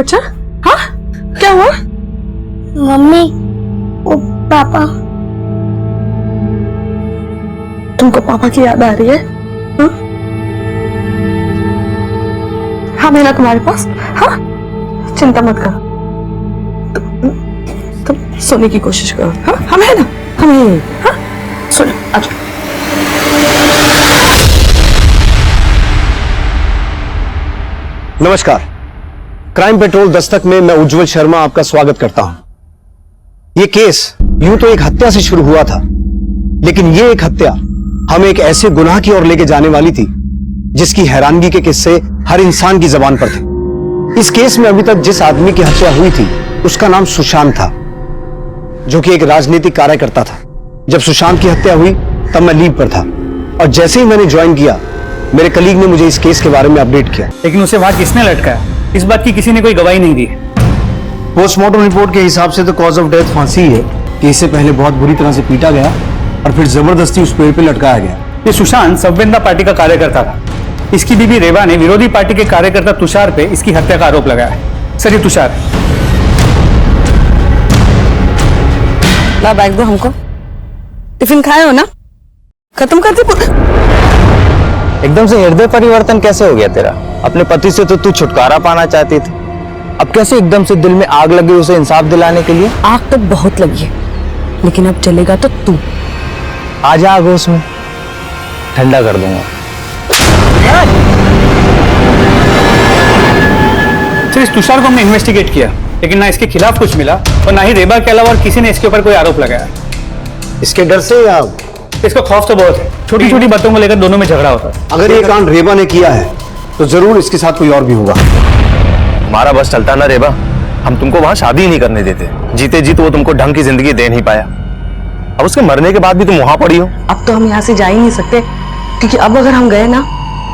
बच्चा? हाँ, क्या हुआ? मम्मी, वो पापा। तुमको पापा की याद आ रही है? हाँ, हाँ मैं ना तुम्हारे पास। हाँ, चिंता मत करो, तुम सोने की कोशिश करो। हाँ, हम है ना, हम है। हाँ, सुनो, अच्छा। नमस्कार, क्राइम पेट्रोल दस्तक में मैं उज्जवल शर्मा आपका स्वागत करता हूं। यह केस यूं तो एक हत्या से शुरू हुआ था, लेकिन यह एक हत्या हमें एक ऐसे गुनाह की ओर लेके जाने वाली थी जिसकी हैरानगी के किस्से हर इंसान की जबान पर थे। इस केस में अभी तक जिस आदमी की हत्या हुई थी उसका नाम सुशांत था, जो कि एक राजनीतिक कार्यकर्ता था। जब सुशांत की हत्या हुई तब मैं लीव पर था, और जैसे ही मैंने ज्वाइन किया मेरे कलीग ने मुझे इस केस के बारे में अपडेट किया। लेकिन उसे वहां किसने लटकाया, इस बात की किसी ने कोई गवाही नहीं दी। पोस्टमार्टम रिपोर्ट के हिसाब से तो कॉज ऑफ डेथ फांसी है कि इससे पहले बहुत बुरी तरह से पीटा गया और फिर जबरदस्ती उस पेड़ पे लटकाया गया। ये सुशांत संवेदना पार्टी का कार्यकर्ता था। इसकी बीबी रेवा ने विरोधी पार्टी के कार्यकर्ता तुषार पे इसकी हत्या का आरोप लगाया है। सर, ये तुषार। ला बैग दो हमको। टिफिन खाए हो ना? खत्म कर दे। एकदम से हृदय परिवर्तन कैसे हो गया तेरा? अपने पति से तो तू छुटकारा पाना चाहती थी, अब कैसे एकदम से दिल में आग लगी उसे इंसाफ दिलाने के लिए? आग तो बहुत लगी है, लेकिन अब चलेगा तो तू। आ जा आग उसमें, ठंडा कर दूंगा। सर, इस तुषार को हमने इन्वेस्टिगेट किया, लेकिन ना इसके खिलाफ कुछ मिला और ना ही रेबा के अलावा और किसी ने इसके ऊपर कोई आरोप लगाया। इसके डर से या इसका खौफ तो बहुत है। छोटी छोटी बातों को लेकर दोनों में झगड़ा होता है। अगर ये कांड रेबा ने किया है तो जरूर इसके साथ कोई और भी होगा। हमारा बस चलता ना रेबा, हम तुमको वहां शादी ही नहीं करने देते। जीते जीत वो तुमको ढंग की जिंदगी दे नहीं पाया, अब उसके मरने के बाद भी तुम वहां पड़ी हो। अब तो हम यहाँ से जा ही नहीं सकते, क्योंकि अब अगर हम गए ना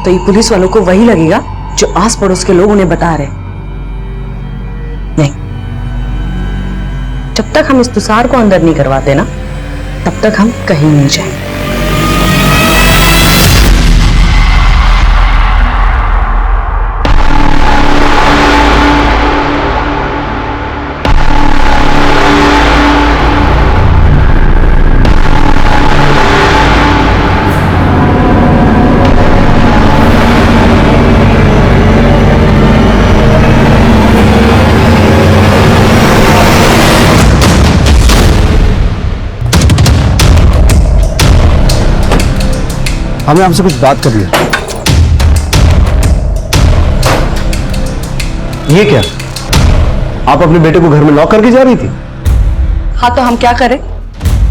तो ये पुलिस वालों को वही लगेगा जो आस पड़ोस के लोग उन्हें बता रहे। नहीं, जब तक हम इस तुषार को अंदर नहीं करवाते ना तब तक हम कहीं नहीं जाएंगे। हमें आपसे कुछ बात करनी है। ये क्या, आप अपने बेटे को घर में लॉक करके जा रही थी? हाँ, तो हम क्या करें?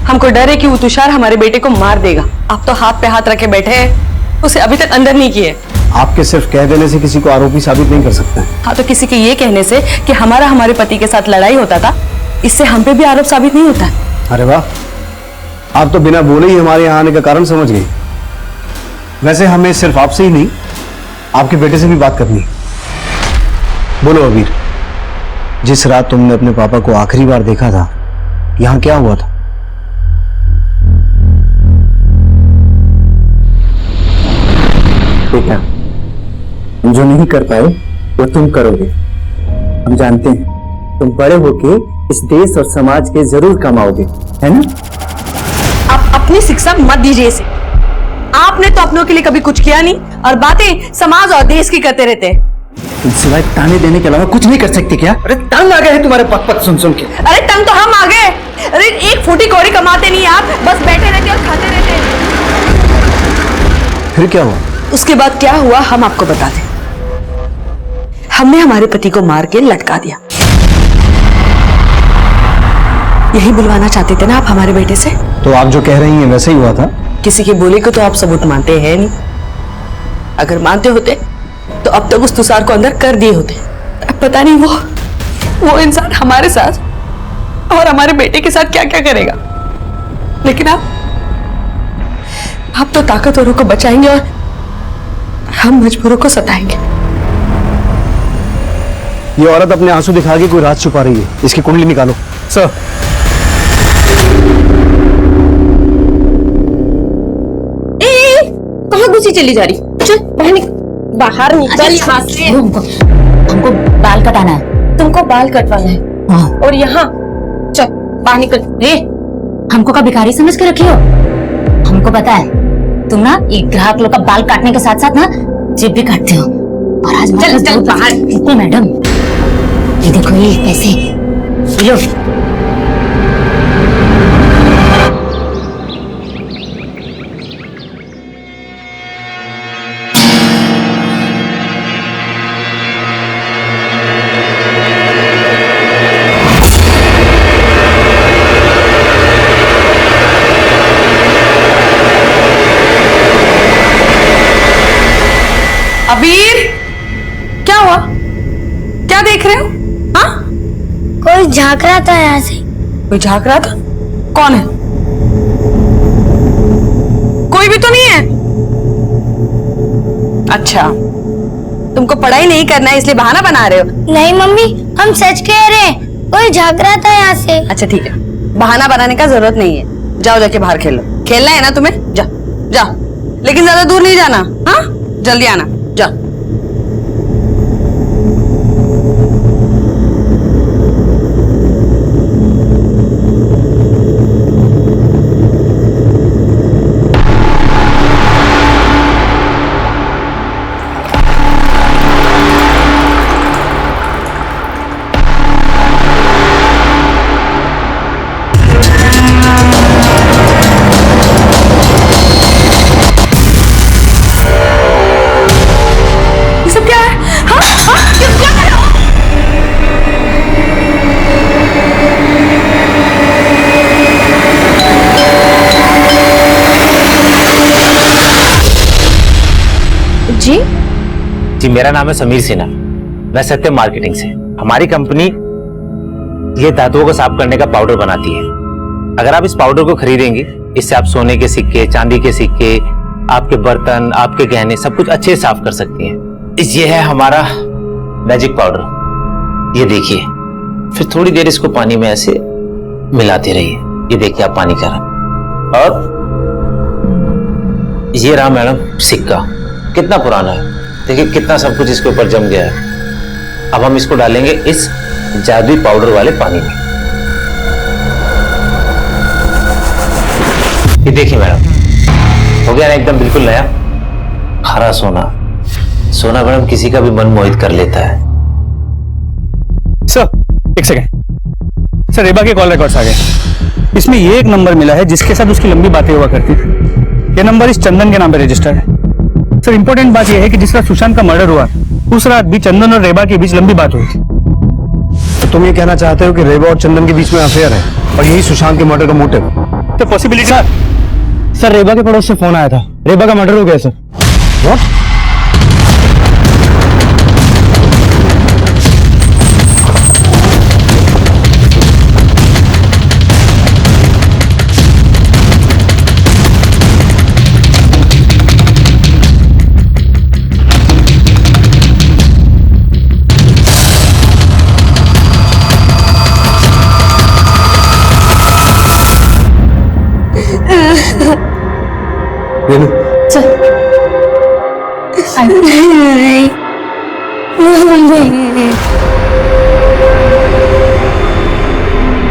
हमको डर है कि वो तुषार हमारे बेटे को मार देगा। आप तो हाथ पे हाथ रखे बैठे हैं, उसे अभी तक अंदर नहीं किए। आपके सिर्फ कह देने से किसी को आरोपी साबित नहीं कर सकते हैं। हाँ, तो किसी के ये कहने से कि हमारे पति के साथ लड़ाई होता था, इससे हम पे भी आरोप साबित नहीं होता। अरे वाह, आप तो बिना बोले ही हमारे यहाँ आने का कारण समझ गई। वैसे हमें सिर्फ आपसे ही नहीं, आपके बेटे से भी बात करनी है। बोलो अबीर, जिस रात तुमने अपने पापा को आखिरी बार देखा था, यहां क्या हुआ था? बेटा, हम जो नहीं कर पाए वो तुम करोगे। हम जानते हैं तुम बड़े होके इस देश और समाज के जरूर कमाओगे, है ना? आप अपनी शिक्षा मत दीजिए इसे। आपने तो अपनों के लिए कभी कुछ किया नहीं और बातें समाज और देश की करते रहते हैं। सिवाय ताने देने के अलावा कुछ नहीं कर सकते क्या? अरे तंग आ गए हैं तुम्हारे पक पक सुन सुन के। अरे तंग तो हम आ गए। अरे एक फूटी कौड़ी कमाते नहीं आप, बस बैठे रहते और खाते रहते हैं। फिर क्या हुआ? उसके बाद क्या हुआ हम आपको बता दें। हमने हमारे पति को मार के लटका दिया। यही बुलवाना चाहते थे ना आप हमारे बेटे से? तो आप जो कह रही हैं वैसे ही हुआ था? किसी के बोले को तो आप सबूत मानते हैं नहीं। अगर मानते होते तो अब तक उस तुषार को अंदर कर दिए होते। अब पता नहीं वो इंसान हमारे साथ और हमारे बेटे के साथ क्या क्या करेगा। लेकिन आप तो ताकतवरों को बचाएंगे और हम मजबूरों को सताएंगे। ये औरत अपने आंसू दिखा के कोई राज छुपा रही है। इसकी कुंडली निकालो। सर, कहाँ घुसी चली जा रही? चल बाहर निकल यहाँ से। हमको बाल कटाना है। तुमको बाल कटवाना है। हाँ। और यहाँ चल बाहर निकल। हमको का भिखारी समझ के रखी हो? हमको पता है तुम ना एक ग्राहक लोग का बाल काटने के साथ साथ ना जेब भी काटते हो। और आज चल बाहर। रुको मैडम, ये देखो ये पैसे लो। अबीर, क्या हुआ? क्या देख रहे हो? हाँ, कोई झांक रहा था यहाँ से। कोई झांक रहा था? कौन है? कोई भी तो नहीं है। अच्छा, तुमको पढ़ाई नहीं करना है इसलिए बहाना बना रहे हो? नहीं मम्मी, हम सच कह रहे हैं, कोई झांक रहा था यहाँ से। अच्छा ठीक है, बहाना बनाने का जरूरत नहीं है। जाओ जाके बाहर खेलो। खेलना है ना तुम्हें? जाओ जाओ, लेकिन ज्यादा दूर नहीं जाना। हाँ, जल्दी आना। जाओ। जी, मेरा नाम है समीर सिन्हा। मैं सत्यम मार्केटिंग से। हमारी कंपनी ये धातुओं को साफ करने का पाउडर बनाती है। अगर आप इस पाउडर को खरीदेंगे, इससे आप सोने के सिक्के, चांदी के सिक्के, आपके बर्तन, आपके गहने सब कुछ अच्छे से साफ कर सकती हैं। ये है हमारा मैजिक पाउडर। ये देखिए, फिर थोड़ी देर इसको पानी में ऐसे मिलाते रहिए। ये देखिए आप पानी कर रहे। और ये रहा मैडम सिक्का। कितना पुराना है, देखिए कितना सब कुछ इसके ऊपर जम गया है। अब हम इसको डालेंगे इस जादुई पाउडर वाले पानी में। ये देखिए मैडम, हो गया ना एकदम बिल्कुल नया हरा सोना। सोना मैडम किसी का भी मन मोहित कर लेता है। सर एक सेकेंड सर, रेबा के कॉल रिकॉर्ड्स आ गए। इसमें ये एक नंबर मिला है जिसके साथ उसकी लंबी बातें हुआ करती थी। ये नंबर इस चंदन के नाम पे रजिस्टर्ड है। सर इंपॉर्टेंट बात यह है कि जिस रात सुशांत का मर्डर हुआ उस रात भी चंदन और रेबा के बीच लंबी बात हुई थी। तो तुम ये कहना चाहते हो कि रेबा और चंदन के बीच में अफेयर है और यही सुशांत के मर्डर का मोटिव? तो पॉसिबिलिटी सर रेबा के पड़ोस से फोन आया था, रेबा का मर्डर हो गया सर। व्हाट?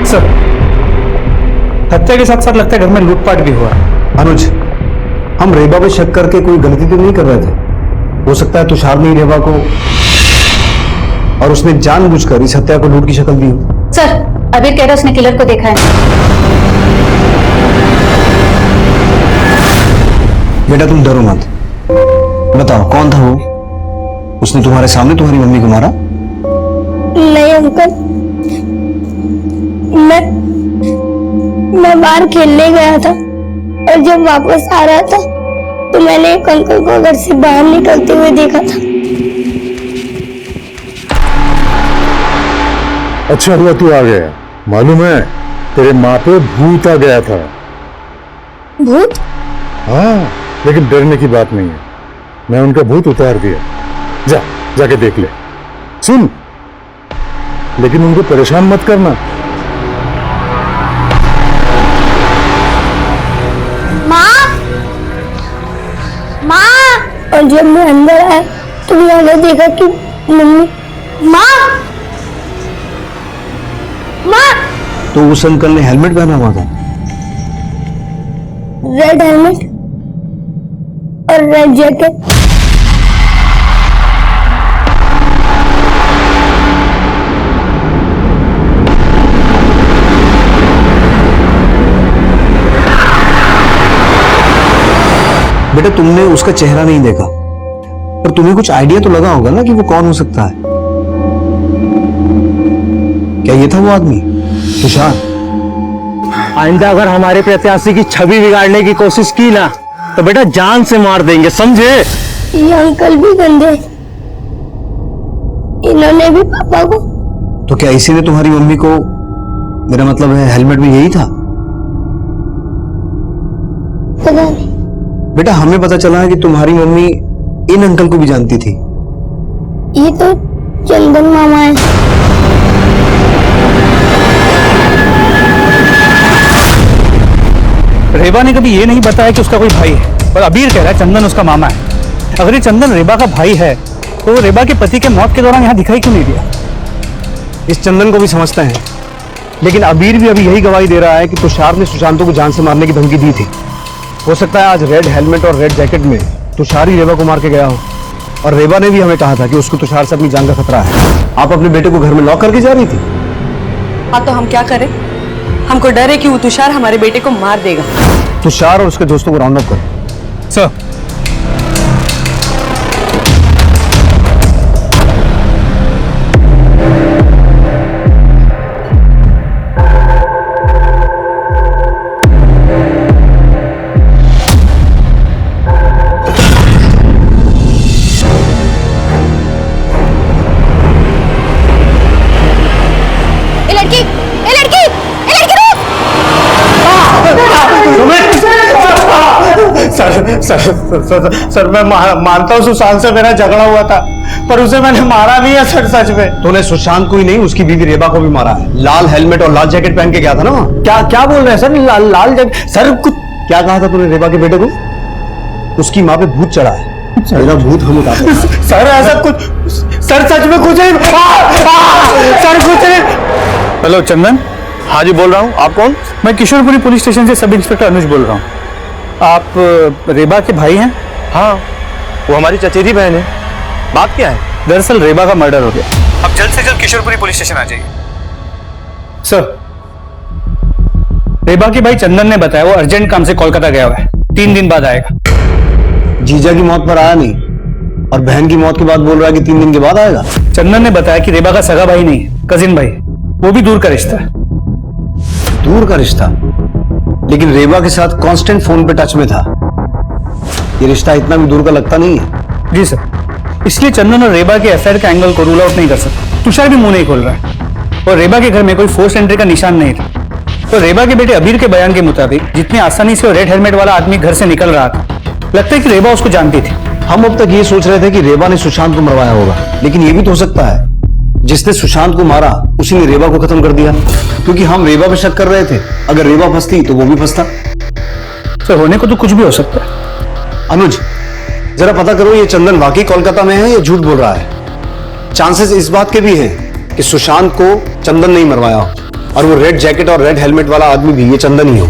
सर हत्या के साथ साथ लगता है घर में लूटपाट भी हुआ। अनुज, हम रेबा पे शक करके कोई गलती तो नहीं कर रहे थे। हो सकता है तुषार ने ही रेबा को और उसने जानबूझकर इस हत्या को लूट की शक्ल दी हो। सर अबीर कह रहा उसने किलर को देखा है। बेटा तुम डरो मत, बताओ कौन था वो? उसने तुम्हारे सामने तुम्हारी मम्मी को मारा? नहीं अंकल, मैं बाहर खेलने गया था और जब वापस आ रहा था तो मैंने एक अंकल को घर से बाहर निकलते हुए देखा था। अच्छा हुआ तू आ गया। मालूम है तेरे माँ पे भूत आ गया था। भूत? हाँ, लेकिन डरने की बात नहीं है, मैं उनका भूत उतार दिया। जाके देख ले। सुन, लेकिन उनको परेशान मत करना। माँ! और जब मैं अंदर आया तो मैंने देखा कि मम्मी। माँ! माँ। तो उस अंकल ने हेलमेट पहना हुआ था। रेड हेलमेट और रेड जैकेट। बेटा तुमने उसका चेहरा नहीं देखा, पर तुम्हें कुछ आइडिया तो लगा होगा ना कि वो कौन हो सकता है। क्या ये था वो आदमी, तुषार? आइंदा अगर हमारे प्रत्याशी की छवि बिगाड़ने की कोशिश की ना तो बेटा जान से मार देंगे, समझे? ये अंकल भी गंदे, इन्होंने भी पापा को। तो क्या इसी ने तुम्हारी मम्मी को, मेरा मतलब है हेलमेट में यही था? पता नहीं। बेटा हमें पता चला है कि तुम्हारी मम्मी इन अंकल को भी जानती थी। ये तो चंदन मामा है। रेबा ने कभी ये नहीं बताया कि उसका कोई भाई है, और अबीर कह रहा है चंदन उसका मामा है। अगर ये चंदन रेबा का भाई है तो वो रेबा के पति के मौत के दौरान यहाँ दिखाई क्यों नहीं दिया? इस चंदन को भी समझते हैं, लेकिन अबीर भी अभी यही गवाही दे रहा है कि तुषार ने सुशांतों को जान से मारने की धमकी दी थी। हो सकता है आज रेड हेलमेट और रेड जैकेट में तुषार ही रेबा को मार के गया हो, और रेबा ने भी हमें कहा था कि उसको तुषार से अपनी जान का खतरा है। आप अपने बेटे को घर में लॉक करके जा रही थी। हाँ तो हम क्या करें? हमको डर है कि वो तुषार हमारे बेटे को मार देगा। तुषार और उसके दोस्तों को राउंड अप करो। सर, सर मैं मानता हूँ सुशांत से मेरा झगड़ा हुआ था, पर उसे मैंने मारा नहीं है सर, सच में। तूने सुशांत को ही नहीं उसकी बीवी रेबा को भी मारा है। लाल हेलमेट और लाल जैकेट पहन के गया था ना वहाँ। क्या बोल रहे हैं सर? लाल जैकेट? सर कुछ क्या कहा था तूने रेबा के बेटे को? उसकी माँ पे भूत चढ़ा है। मेरा भूत हम उतारते हैं। सर ऐसा कुछ, सर सच में कुछ नहीं। सर कुछ नहीं। हेलो चंदन। हाँ जी बोल रहा हूँ, आप कौन? मैं किशोरपुरी पुलिस स्टेशन से सब इंस्पेक्टर अनुज बोल रहा हूँ। आप रेबा के भाई हैं? हाँ, वो हमारी चचेरी बहन है। बात क्या है? दरअसल रेबा का मर्डर हो गया। अब जल्द से जल्द किशोरपुरी पुलिस स्टेशन आ जाइए। सर, रेबा के भाई चंदन ने बताया वो अर्जेंट काम से कोलकाता गया हुआ है, 3 दिन बाद आएगा। जीजा की मौत पर आया नहीं, और बहन की मौत के बाद बोल रहा है कि 3 दिन के बाद आएगा। चंदन ने बताया कि रेबा का सगा भाई नहीं, कजिन भाई, वो भी दूर का रिश्ता है। दूर का रिश्ता? लेकिन रेबा के साथ कांस्टेंट फोन पे टच में था। ये रिश्ता इतना भी दूर का लगता नहीं है। जी सर, इसलिए चंदन और रेबा के अफेयर का एंगल को रूल आउट नहीं कर सकते। तुषार भी मुंह नहीं खोल रहा है, और रेबा के घर में कोई फोर्स एंट्री का निशान नहीं था। तो रेबा के बेटे अबीर के बयान के मुताबिक जितनी आसानी से वो रेड हेलमेट वाला आदमी घर से निकल रहा था, लगता है कि रेबा उसको जानती थी। हम अब तक ये सोच रहे थे कि रेबा ने सुशांत को मरवाया होगा, लेकिन ये भी तो हो सकता है जिसने सुशांत को मारा उसी ने रेबा को खत्म कर दिया, क्योंकि हम रेबा पे शक कर रहे थे। अगर रेबा फंसती तो वो भी फंसता। सर, होने को तो कुछ भी हो सकता है। अनुज, जरा पता करो ये चंदन वाकई कोलकाता में है या झूठ बोल रहा है। चांसेस इस बात के भी हैं कि सुशांत को चंदन नहीं मरवाया हो, और वो रेड जैकेट और रेड हेलमेट वाला आदमी भी ये चंदन ही हो।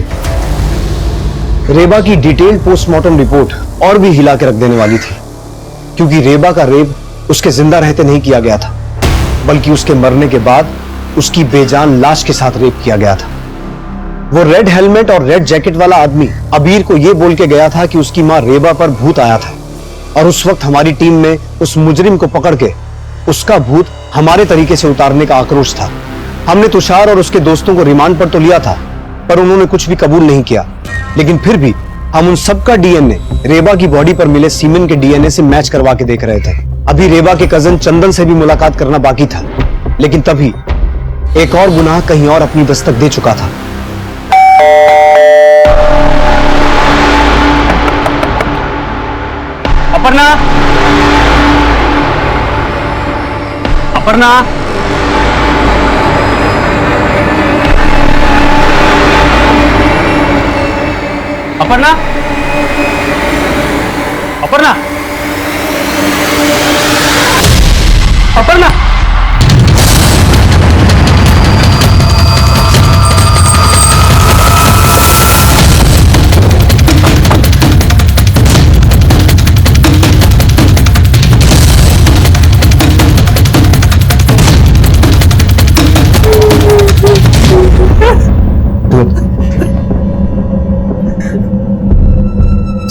रेबा की डिटेल्ड पोस्टमार्टम रिपोर्ट और भी हिला के रख देने वाली थी, क्योंकि रेबा का रेप उसके जिंदा रहते नहीं किया गया था, बल्कि उसके मरने के बाद उसकी बेजान लाश के साथ रेप किया गया था। वो रेड हेलमेट और रेड जैकेट वाला आदमी अबीर को यह बोल के गया था कि उसकी मां रेबा पर भूत आया था, और उस वक्त हमारी टीम में उस मुजरिम को पकड़ के उसका भूत हमारे तरीके से उतारने का आक्रोश था। हमने तुषार और उसके दोस्तों को रिमांड पर तो लिया था, पर उन्होंने कुछ भी कबूल नहीं किया। लेकिन फिर भी हम उन सबका डीएनए रेबा की बॉडी पर मिले सीमेन के डीएनए से मैच करवा के देख रहे थे। अभी रेबा के कजन चंदन से भी मुलाकात करना बाकी था, लेकिन तभी एक और गुनाह कहीं और अपनी दस्तक दे चुका था। अपर्णा, अपर्णा, अपर्णा, अपर्णा, अपर्णा,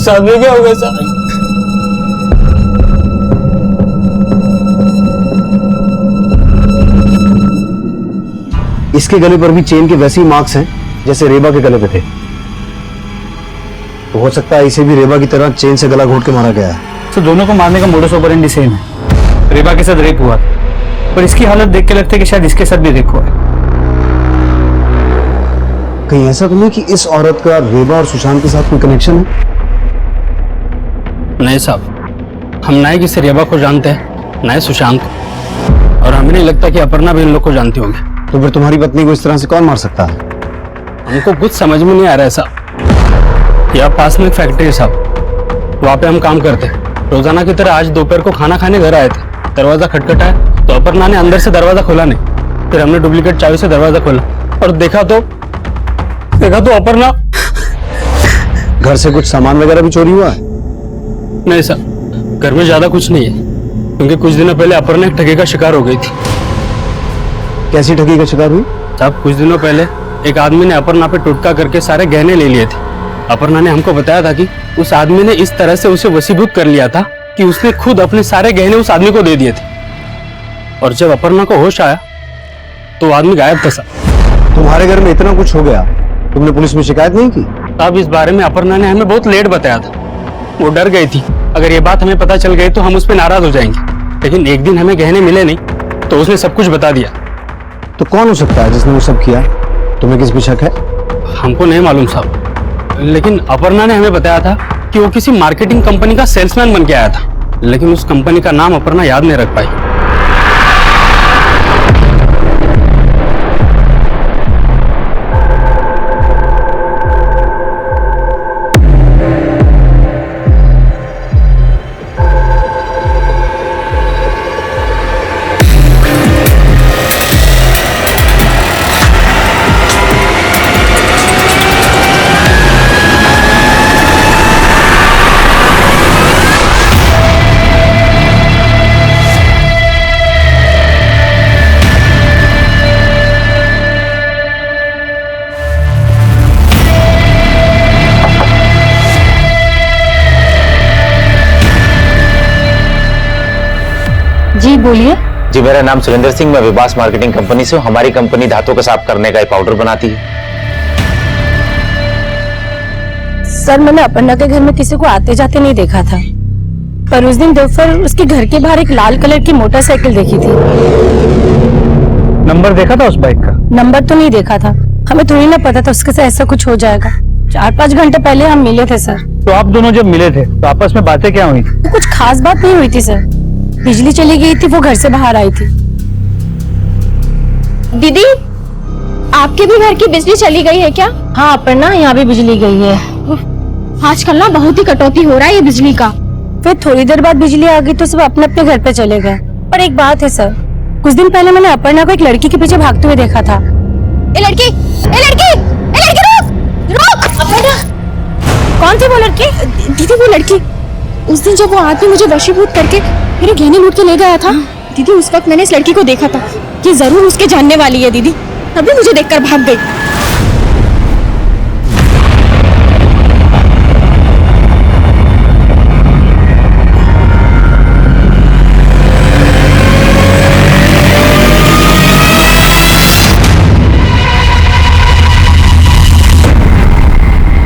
साथ में क्या होगा सर? इसके गले पर भी चेन के वैसे ही मार्क्स हैं जैसे रेबा के गले पे थे। तो हो सकता है इसे भी रेबा की तरह चेन से गला घोट के मारा गया है। तो दोनों को मारने का मोडस ऑपरेंडी सेम है। रेबा के साथ रेप हुआ पर इसकी हालत देख के लगता है कि शायद इसके साथ भी रेप हुआ है। कहीं ऐसा तो नहीं कि इस औरत का रेबा और सुशांत के साथ कोई कनेक्शन है? नहीं साहब, हम ना ही किसी रेबा को जानते हैं ना ही सुशांत, और हमें नहीं लगता कि अपर्णा भी इन लोग को जानती होगी। तो फिर तुम्हारी पत्नी को इस तरह से कौन मार सकता है? हमको कुछ समझ में नहीं आ रहा है साहब। यहाँ पास में एक फैक्ट्री है साहब, वहाँ पे हम काम करते हैं। रोजाना की तरह आज दोपहर को खाना खाने घर आए थे, दरवाजा खटखटाया तो अपर्णा ने अंदर से दरवाजा खोला नहीं। फिर हमने डुप्लीकेट चाबी से दरवाजा खोला और देखा तो अपर्णा। घर से कुछ सामान वगैरह भी चोरी हुआ है? नहीं साहब, घर में ज्यादा कुछ नहीं है, क्योंकि कुछ दिनों पहले अपर्णा एक ठगी का शिकार हो गई थी। कैसी ठगी का शिकार हुई? साहब, कुछ दिनों पहले एक आदमी ने अपर्णा पे टुटका करके सारे गहने ले लिए थे। अपर्णा ने हमको बताया था कि उस आदमी ने इस तरह से उसे वशीभूत कर लिया था कि उसने खुद अपने सारे गहने उस आदमी को दे दिए थे। और जब अपर्णा को होश आया तो वो आदमी गायब था साहब। तुम्हारे घर में इतना कुछ हो गया, तुमने पुलिस में शिकायत नहीं की? साहब, इस बारे में अपर्णा ने हमें बहुत लेट बताया था। वो डर गई थी अगर ये बात हमें पता चल गई तो हम उस पर नाराज हो जाएंगे। लेकिन एक दिन हमें गहने मिले नहीं तो उसने सब कुछ बता दिया। तो कौन हो सकता है जिसने वो सब किया? तुम्हें किस पे शक है? हमको नहीं मालूम साहब, लेकिन अपर्णा ने हमें बताया था कि वो किसी मार्केटिंग कंपनी का सेल्समैन बन के आया था, लेकिन उस कंपनी का नाम अपर्णा याद नहीं रख पाई। जी बोलिए। जी, मेरा नाम सुरेंद्र सिंह, मैं विभास मार्केटिंग कंपनी से हूँ। हमारी कंपनी धातु को साफ करने का एक पाउडर बनाती है। सर, मैंने अपर्णा के घर में किसी को आते जाते नहीं देखा था, पर उस दिन दोपहर उसके घर के बाहर एक लाल कलर की मोटरसाइकिल देखी थी। नंबर देखा था उस बाइक का? नंबर तो नहीं देखा था, हमें थोड़ी ना पता था उसके साथ ऐसा कुछ हो जाएगा। 4-5 घंटे पहले हम मिले थे सर। तो आप दोनों जब मिले थे तो आपस में बातें क्या हुई थी? कुछ खास बात नहीं हुई थी सर। बिजली चली गई थी, वो घर से बाहर आई थी। दीदी, आपके भी घर की बिजली चली गई है क्या? हाँ अपर्णा, यहाँ भी बिजली गई है। आजकल ना बहुत ही कटौती हो रहा है ये बिजली का। फिर थोड़ी देर बाद बिजली आ गई तो सब अपने अपने घर पे चले गए। पर एक बात है सर, कुछ दिन पहले मैंने अपर्णा को एक लड़की के पीछे भागते हुए देखा था। ए लड़की, ए लड़की, ए लड़की, रुक, रुक। अपर्णा, कौन थी वो लड़की? दीदी वो लड़की, उस दिन जब वो आदमी मुझे वशीभूत करके मेरे गहने लूट के ले गया था दीदी, उस वक्त मैंने इस लड़की को देखा था। ये जरूर उसके जानने वाली है दीदी, तभी मुझे देखकर भाग गई।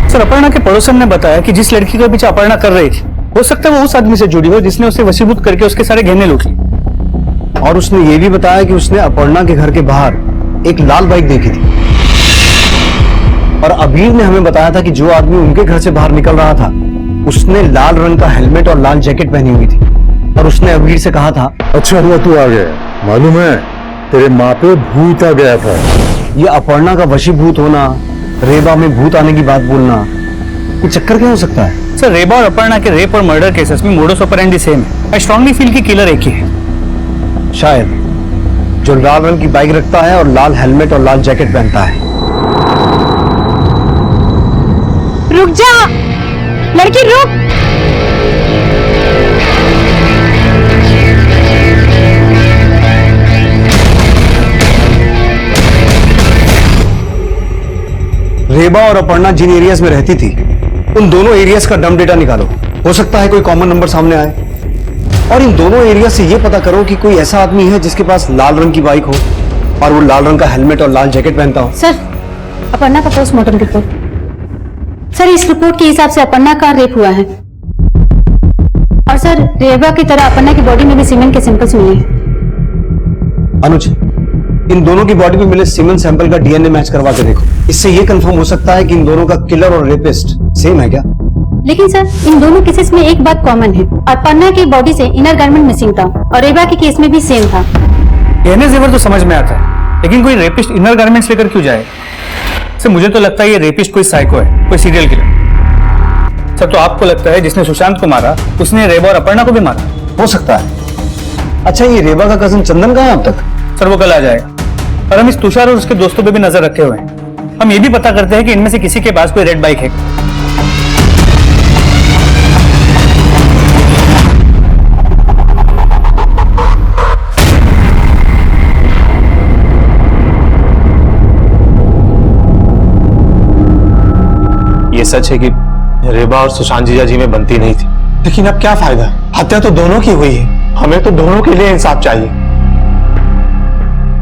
सर, अपर्णा के पड़ोसन ने बताया कि जिस लड़की के पीछे अपर्णा कर रही थी, हो सकता है वो उस आदमी से जुड़ी हो जिसने उसे वशीभूत करके उसके सारे गहने लूट लिए। और उसने ये भी बताया कि उसने अपर्णा के घर के बाहर एक लाल बाइक देखी थी। और अबीर ने हमें बताया था कि जो आदमी उनके घर से बाहर निकल रहा था उसने लाल रंग का हेलमेट और लाल जैकेट पहनी हुई थी। और उसने अबीर से कहा था, अच्छा हुआ तू आ गया, मालूम है तेरे माँ पे भूत आ गया था। ये अपर्णा का वशीभूत होना, रेबा में भूत आने की बात बोलना, ये चक्कर क्या हो सकता है? सर, रेबा और अपर्णा के रेप और मर्डर केसेस में मोडस ऑपरेंडी सेम है। आई स्ट्रांगली फील कि किलर एक ही है। शायद जो लाल रंग की बाइक रखता है और लाल हेलमेट और लाल जैकेट पहनता है। रुक जा लड़की, रुक। रेबा और अपर्णा जिन एरियाज में रहती थी उन दोनों एरियाज का डम डेटा निकालो, हो सकता है कोई कॉमन नंबर सामने आए। और इन दोनों एरिया से यह पता करो कि कोई ऐसा आदमी है जिसके पास लाल रंग की बाइक हो और वो लाल रंग का हेलमेट और लाल जैकेट पहनता हो। सर, अपर्णा का पोस्टमार्टम रिपोर्ट। सर, इस रिपोर्ट के हिसाब से अपर्णा का रेप हुआ है। और सर, रेबा की तरह अपर्णा की बॉडी में भी सीमेंट के सैंपल्स मिले हैं। अनुज, इन दोनों की बॉडी में मिले सीमेंट सैंपल का डीएनए मैच करवा के देखो। इससे यह कंफर्म हो सकता है कि इन दोनों का किलर और रेपिस्ट सेम है क्या? लेकिन सर, इन दोनों केसेस में एक बात कॉमन है। अपर्णा की बॉडी से इनर गारमेंट मिसिंग था और रेबा के केस में भी सेम था। कहने जेवर तो समझ में आता है, लेकिन कोई रेपिस्ट इनर गारमेंट्स लेकर क्यों जाए? सर, मुझे तो लगता है ये रेपिस्ट कोई साइको है, कोई सीरियल किलर। सर, तो आपको लगता है जिसने सुशांत को मारा उसने रेबा और अपर्णा को भी मारा? हो सकता है। अच्छा, ये रेबा का कजन चंदन कहाँ है अब तक? सर, वो कल आ जाएगा। और हम इस तुषार और उसके दोस्तों पे भी नजर रखे हुए हैं। हम ये भी पता करते हैं कि इनमें से किसी के पास कोई रेड बाइक है। ये सच है कि रेबा और सुशांत जीजा जी में बनती नहीं थी, लेकिन अब क्या फायदा, हत्या तो दोनों की हुई है। हमें तो दोनों के लिए इंसाफ चाहिए।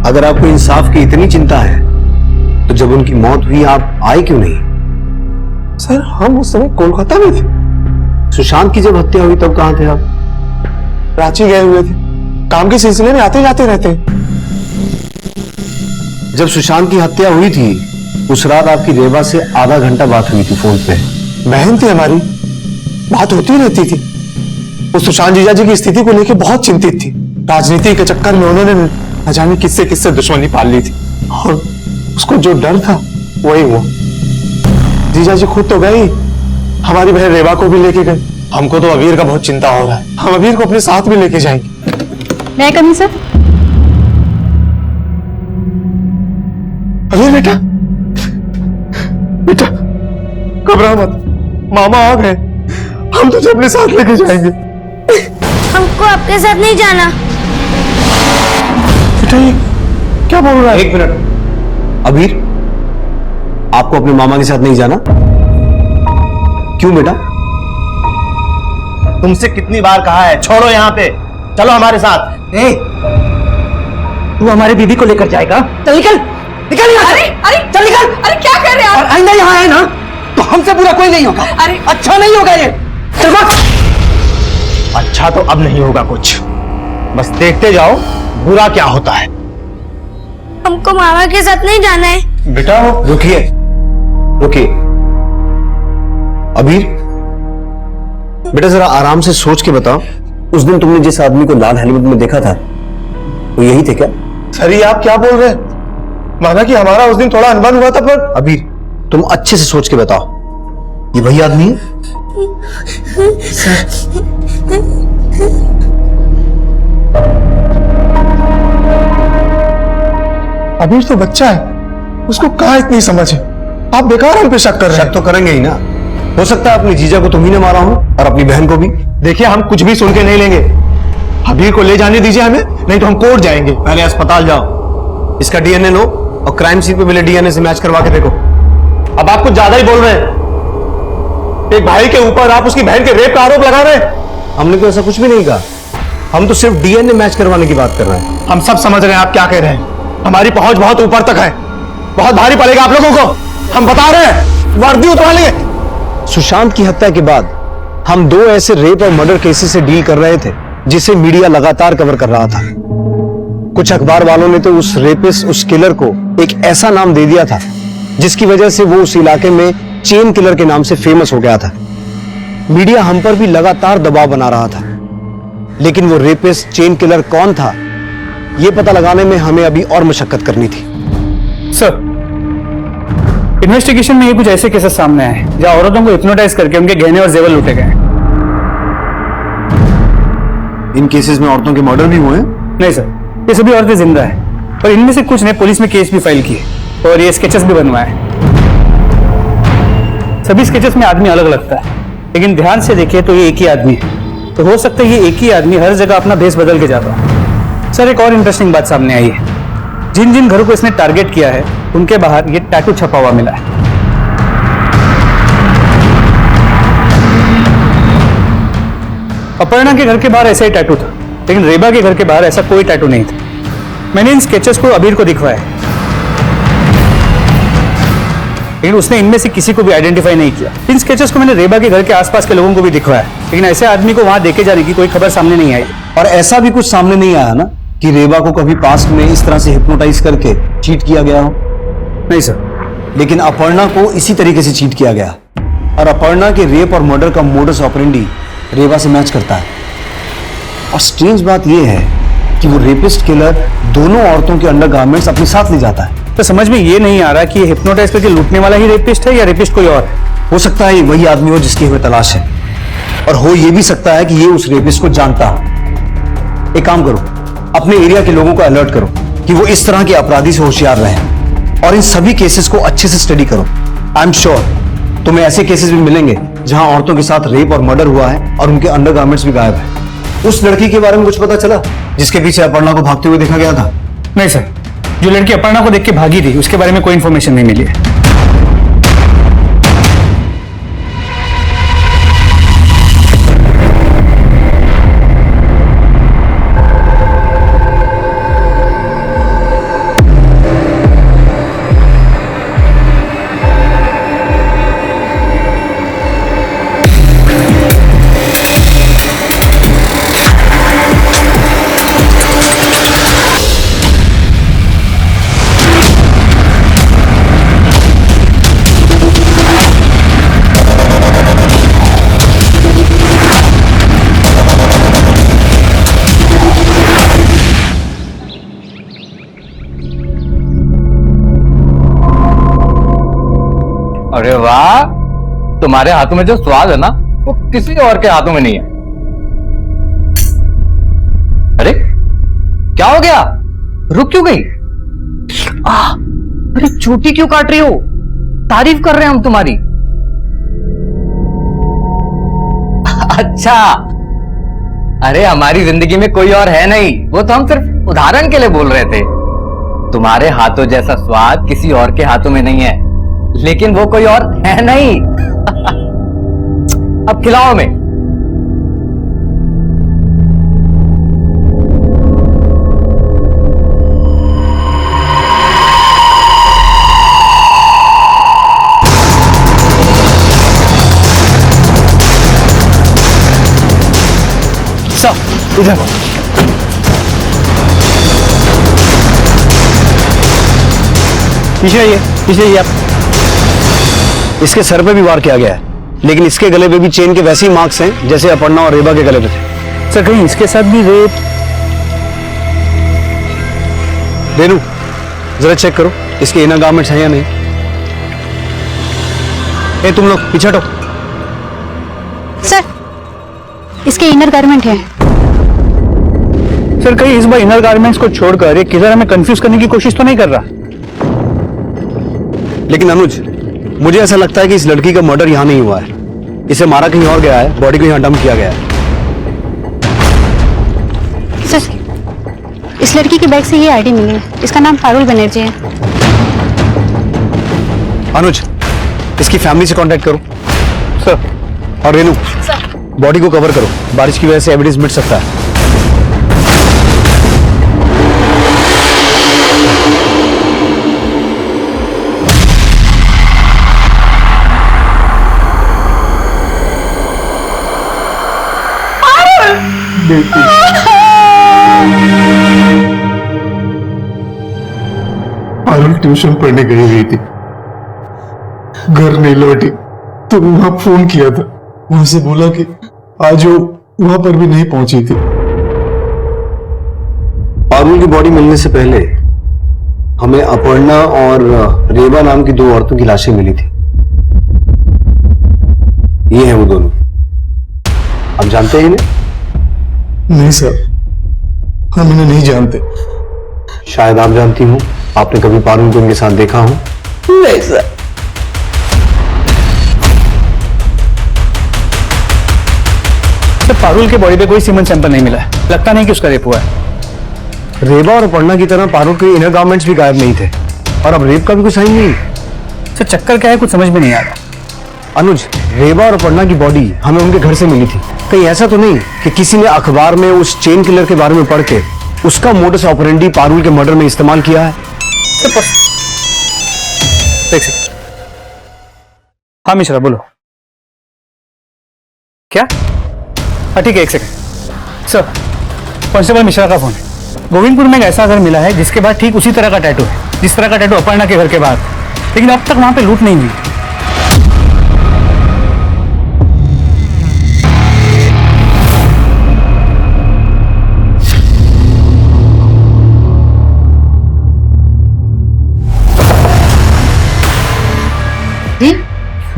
अगर आपको इंसाफ की इतनी चिंता है तो जब उनकी मौत हुई आप आए क्यों नहीं? सर, हम उस समय कोलकाता में थे। सुशांत की जब हत्या हुई तब कहां थे आप? रांची गए हुए थे, काम के सिलसिले में आते जाते रहते हैं। जब सुशांत की हत्या हुई थी उस रात आपकी रेबा से आधा घंटा बात हुई थी फोन पे। बहन थी हमारी, बात होती रहती थी। वो सुशांत जीजा जी की स्थिति को लेकर बहुत चिंतित थी। राजनीति के चक्कर में उन्होंने न जाने किससे किससे दुश्मनी पाल ली थी और उसको जो डर था वही हुआ। जीजा जी खुद तो गई, हमारी बहन रेबा को भी लेके गए। हमको तो अबीर का बहुत चिंता हो रहा है। हम अबीर को अपने साथ भी लेके जाएंगे। मैं कमी सर? अबीर बेटा, बेटा घबरा मत, मामा आ गए। हम तुझे अपने साथ लेके जाएंगे। हमको आपके साथ नहीं जाना। बेटा, ये क्या बोल रहा है? एक मिनट, अबीर, आपको अपने मामा के साथ नहीं जाना? क्यों बेटा? तुमसे कितनी बार कहा है, छोड़ो यहाँ पे, चलो हमारे साथ। तू हमारी बीबी को लेकर जाएगा? चल निकल, निकल यहाँ से। अरे चल निकल। अरे क्या कर रहे हैं और आइंदा यहाँ है ना तो हमसे बुरा कोई नहीं होगा। अरे अच्छा नहीं होगा ये। चल भाग। अच्छा तो अब नहीं होगा कुछ, बस देखते जाओ बुरा क्या होता है। हमको मामा के साथ नहीं जाना है। बेटा रुकिए, रुकिए। अबीर बेटा, जरा आराम से सोच के बताओ, उस दिन तुमने जिस आदमी को लाल हेलमेट में देखा था वो यही थे क्या? सर, ये आप क्या बोल रहे हैं? माना कि हमारा उस दिन थोड़ा अनबन हुआ था, पर अबीर तुम अच्छे से सोच के बताओ, ये वही आदमी है? अबीर तो बच्चा है, उसको कहाँ इतनी समझ है। आप बेकार हम पे शक कर रहे हैं। शक तो करेंगे ही ना। हो सकता है अपनी जीजा को तुम्ही ने मारा हो और अपनी बहन को भी। देखिए, हम कुछ भी सुन के नहीं लेंगे। अबीर को ले जाने दीजिए हमें, नहीं तो हम कोर्ट जाएंगे। पहले अस्पताल जाओ, इसका डीएनए लो और क्राइम सीन पे मिले डीएनए से मैच करवा के देखो। अब आप कुछ ज्यादा ही बोल रहे हैं। एक भाई के ऊपर आप उसकी बहन के रेप का आरोप लगा रहे हैं। हमने तो ऐसा कुछ भी नहीं कहा, हम तो सिर्फ डीएनए मैच करवाने की बात कर रहे हैं। हम सब समझ रहे हैं आप क्या कह रहे हैं। हमारी पहुंच बहुत ऊपर तक है, बहुत भारी पड़ेगा आप लोगों को। हम बता रहे हैं, वर्दी उठा लेंगे। सुशांत की हत्या के बाद हम दो ऐसे रेप और मर्डर केसेस से डील कर रहे थे जिसे मीडिया लगातार कवर कर रहा था। कुछ अखबार वालों ने तो उस रेपिस्ट, उस किलर को एक ऐसा नाम दे दिया था जिसकी वजह से वो उस इलाके में चेन किलर के नाम से फेमस हो गया था। मीडिया हम पर भी लगातार दबाव बना रहा था, लेकिन वो रेपिस्ट, चेन किलर कौन था ये पता लगाने में हमें अभी और मशक्कत करनी थी। सर, इन्वेस्टिगेशन में ये कुछ ऐसे केसेस सामने आए जहां औरतों को हिप्नोटाइज करके उनके गहने और जेवर लूटे गए। इन केसेस में औरतों के मर्डर भी हुए हैं? नहीं सर, ये सभी औरतें जिंदा हैं और इनमें से कुछ ने पुलिस में केस भी फाइल किए और ये स्केचेस भी बनवाए। सभी स्केचेस में आदमी अलग लगता है, लेकिन ध्यान से देखिए तो ये एक ही आदमी है। तो हो सकता है ये एक ही आदमी हर जगह अपना भेष बदल के जाता है। सर, एक और इंटरेस्टिंग बात सामने आई है। जिन जिन घरों को इसने टारगेट किया है उनके बाहर ये टैटू छपा हुआ मिला है। अपर्णा के घर के बाहर ऐसा ही टैटू था, लेकिन रेबा के घर के बाहर ऐसा कोई टैटू नहीं था। मैंने इन स्केचेस को अबीर को दिखवाया, लेकिन उसने इनमें से किसी को भी आइडेंटिफाई नहीं किया। इन स्केचेस को मैंने रेबा के घर के आसपास के लोगों को भी दिखवाया, लेकिन ऐसे आदमी को वहां देखे जाने की कोई खबर सामने नहीं आई। और ऐसा भी कुछ सामने नहीं आया ना कि रेबा को कभी पास्ट में इस तरह से हिप्नोटाइज करके चीट किया गया हो? नहीं सर। लेकिन अपर्णा को इसी तरीके से चीट किया गया, और अपर्णा के रेप और मर्डर का मोडस ऑपरेंडी रेबा से मैच करता है। और स्ट्रेंज बात यह है कि वो रेपिस्ट किलर दोनों औरतों के अंडरगारमेंट्स अपने साथ ले जाता है। तो समझ में ये नहीं आ रहा कि ये हिप्नोटाइज करके लूटने वाला ही रेपिस्ट है या रेपिस्ट कोई और है। हो सकता है वही आदमी हो जिसकी हमें तलाश है, और हो ये भी सकता है कि ये उस रेपिस्ट को जानता है। एक काम करो, अपने एरिया के लोगों को अलर्ट करो कि वो इस तरह के अपराधी से होशियार रहें, और इन सभी केसेस को अच्छे से स्टडी करो। आई एम श्योर तुम्हें ऐसे केसेस भी मिलेंगे जहां औरतों के साथ रेप और मर्डर हुआ है और उनके अंडरगारमेंट्स भी गायब है। उस लड़की के बारे में कुछ पता चला जिसके पीछे अपर्णा को भागते हुए देखा गया था? नहीं सर, जो लड़की अपर्णा को देख के भागी थी उसके बारे में कोई इंफॉर्मेशन नहीं मिली है। अरे वाह, तुम्हारे हाथों में जो स्वाद है ना वो किसी और के हाथों में नहीं है। अरे क्या हो गया, रुक क्यों गई? अरे चोटी क्यों काट रही हो? तारीफ कर रहे हैं हम तुम्हारी। अच्छा, अरे हमारी जिंदगी में कोई और है नहीं, वो तो हम सिर्फ उदाहरण के लिए बोल रहे थे। तुम्हारे हाथों जैसा स्वाद किसी और के हाथों में नहीं है, लेकिन वो कोई और है नहीं। अब खिलाओ में। सब इधर पीछे आइए, पीछे आइए आप। इसके सर पे भी वार किया गया है, लेकिन इसके गले पे भी चेन के वैसे ही मार्क्स हैं जैसे अपर्णा और रेबा के गले पे थे। सर कहीं इसके साथ भी रेप? रेनू जरा चेक करो इसके इनर गारमेंट्स हैं या नहीं। ए तुम लोग पीछे हटो। सर इसके इनर गारमेंट है। सर कहीं इस बार इनर गारमेंट्स को छोड़कर ये किधर हमें कंफ्यूज करने की कोशिश तो नहीं कर रहा? लेकिन अनुज, मुझे ऐसा लगता है कि इस लड़की का मर्डर यहां नहीं हुआ है, इसे मारा कहीं और गया है, बॉडी को यहां डंप किया गया है। सर इस लड़की की बैग से ये आईडी मिली है, इसका नाम पारुल बनर्जी है। अनुज इसकी फैमिली से कांटेक्ट करो। सर। और रेनू बॉडी को कवर करो, बारिश की वजह से एविडेंस मिट सकता है। पारुल ट्यूशन पढ़ने गई हुई थी, घर नहीं लौटी तो वहां फोन किया था, वहां से बोला कि आज वो वहां पर भी नहीं पहुंची थी। पारुल की बॉडी मिलने से पहले हमें अपर्णा और रेबा नाम की दो औरतों की लाशें मिली थी। ये हैं वो दोनों। आप जानते हैं इन्हें? नहीं सर, हम इन्हें नहीं जानते। शायद आप जानती हो, आपने कभी पारुल को इनके साथ देखा हो? नहीं सर। सर पारुल के बॉडी पे कोई सीमेंट सैंपल नहीं मिला है, लगता नहीं कि उसका रेप हुआ है। रेबा और अपर्णा की तरह पारुल के इनर गारमेंट्स भी गायब नहीं थे, और अब रेप का भी कोई साइन नहीं। सर चक्कर क्या है, कुछ समझ में नहीं आ रहा। अनुज, रेबा और अपर्णा की बॉडी हमें उनके घर से मिली थी, कहीं ऐसा तो नहीं कि किसी ने अखबार में उस चेन किलर के बारे में पढ़ के उसका मोडस ऑपरेंडी पारुल के मर्डर में इस्तेमाल किया है? एक सेकंड। हाँ मिश्रा बोलो। क्या? हाँ ठीक है, एक सेकंड। सर, कांस्टेबल मिश्रा का फोन है। गोविंदपुर में एक ऐसा घर मिला है जिसके बाद ठीक उसी तरह का टैटू है जिस तरह का टैटू अपर्णा के घर के बाहर, लेकिन अब तक वहां पे लूट नहीं हुई।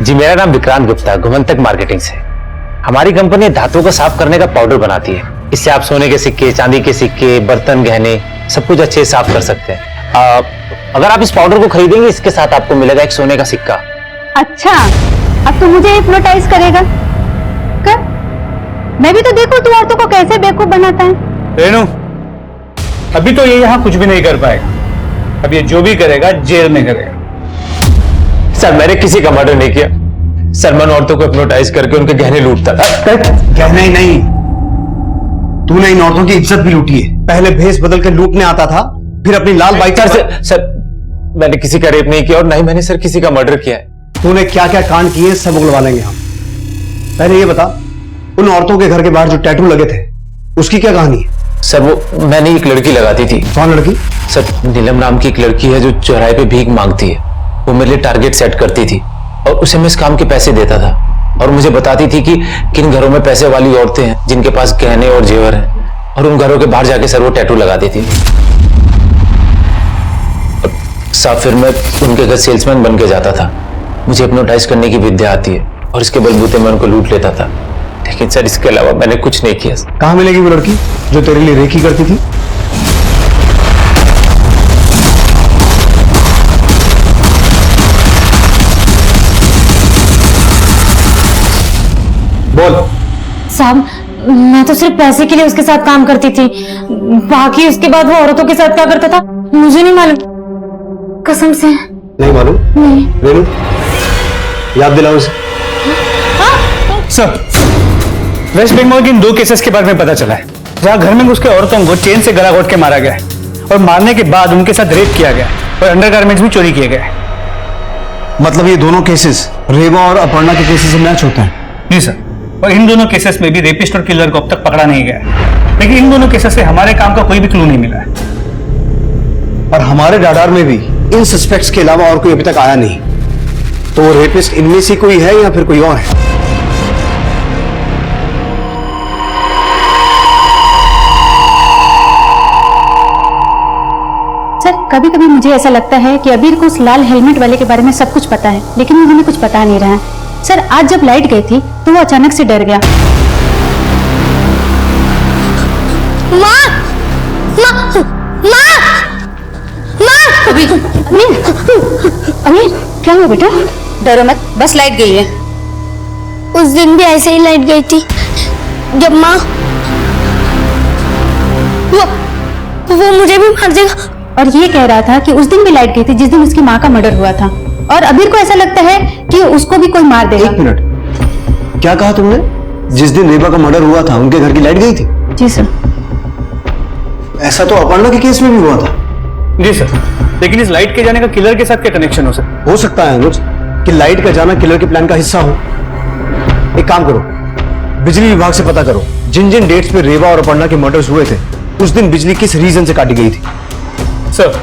जी मेरा नाम विक्रांत गुप्ता, घुमंतक मार्केटिंग से। हमारी कंपनी धातुओं को साफ करने का पाउडर बनाती है। इससे आप सोने के सिक्के, चांदी के सिक्के, बर्तन, गहने सब कुछ अच्छे से साफ कर सकते हैं। अगर आप इस पाउडर को खरीदेंगे, इसके साथ आपको मिलेगा एक सोने का सिक्का। अच्छा, अब तो मुझे हिप्नोटाइज करेगा कर? मैं भी तो देखूं तू औरतों को कैसे बेवकूफ बनाता है। रेनू, अभी तो ये यहाँ कुछ भी नहीं कर पाएगा। अब ये जो भी करेगा जेल में करेगा। सर मैंने किसी का मर्डर नहीं किया। सर मैं औरतों को हिप्नोटाइज करके उनके गहने लूटता था। गहने ही नहीं, तूने इन औरतों की इज्जत भी लूटी है। पहले भेष बदल के लूटने आता था, फिर अपनी लाल बाइक सर मैंने किसी का रेप नहीं किया और ना ही मैंने सर किसी का मर्डर किया है। तूने क्या क्या कांड किए सब उगलवा लेंगे हम। पहले ये बता, उन औरतों के घर के बाहर जो टैटू लगे थे उसकी क्या कहानी है? सर वो मैंने एक लड़की लगाती थी। कौन लड़की? सर नीलम नाम की एक लड़की है जो चौराहे पे भीख मांगती है। वो मेरे लिए टारगेट सेट करती थी और उसे मैं इस काम के पैसे देता था और मुझे बताती थी कि किन घरों में पैसे वाली औरतें हैं जिनके पास गहने और जेवर हैं, और उन घरों के बाहर जाके सर वो टैटू लगा देती थी। साफ फिर मैं उनके घर सेल्समैन बन के जाता था। मुझे हिप्नोटाइज करने की विद्या आती है और इसके बलबूते मैं उनको लूट लेता था। लेकिन सर इसके अलावा मैंने कुछ नहीं किया। कहां मिलेगी वो लड़की जो तेरे लिए रेकी करती थी? बोल। साहब, मैं तो सिर्फ पैसे के लिए उसके साथ काम करती थी। बाकी उसके बाद वो औरतों के साथ क्या करता था मुझे नहीं मालूम, कसम से नहीं मालूम। नहीं। रेनू, याद दिलाओ उसे। सर, वेस्ट बंगाल के इन 2 केसेस के बारे में पता चला है जहां घर में उसके औरतों को चेन से गला घोट के मारा गया और मारने के बाद उनके साथ रेप किया गया और अंडरगारमेंट्स भी चोरी किए गए। मतलब ये दोनों केसेस रेवा और अपर्णा के केसेस से मैच होते हैं? जी सर, और इन दोनों केसेस में भी रेपिस्ट और किलर को अब तक पकड़ा नहीं गया, लेकिन इन दोनों केसेस से हमारे काम का कोई भी क्लू नहीं मिला है। और हमारे राडार में भी इन सस्पेक्ट्स के अलावा और कोई अभी तक आया नहीं। तो वो रेपिस्ट इनमें से कोई है या फिर कोई और है? सर, कभी कभी मुझे ऐसा लगता है कि अबीर को उस लाल हेलमेट वाले के बारे में सब कुछ पता है, लेकिन मुझे कुछ पता नहीं रहा है। सर, आज जब लाइट गई थी तो वो अचानक से डर गया। माँ! माँ! माँ! माँ! अमीर, क्या हुआ बेटा? डरो मत, बस लाइट गई है। उस दिन भी ऐसे ही लाइट गई थी जब माँ वो मुझे भी मार देगा। और ये कह रहा था कि उस दिन भी लाइट गई थी जिस दिन उसकी माँ का मर्डर हुआ था, और अबीर को ऐसा लगता है कि उसको भी कोई मार देगा। 1 मिनट, क्या कहा तुमने? जिस दिन रेबा का मर्डर हुआ था उनके घर की लाइट गई थी? जी सर। ऐसा तो अपर्णा के केस में भी हुआ था। जी सर, लेकिन इस लाइट के जाने का किलर के साथ क्या कनेक्शन हो सकता है अनुज कि लाइट का जाना किलर के प्लान का हिस्सा हो। एक काम करो, बिजली विभाग से पता करो जिन जिन डेट्स पे रेवा और अपर्णा के मर्डर्स हुए थे उस दिन बिजली किस रीजन से काटी गई थी। सर,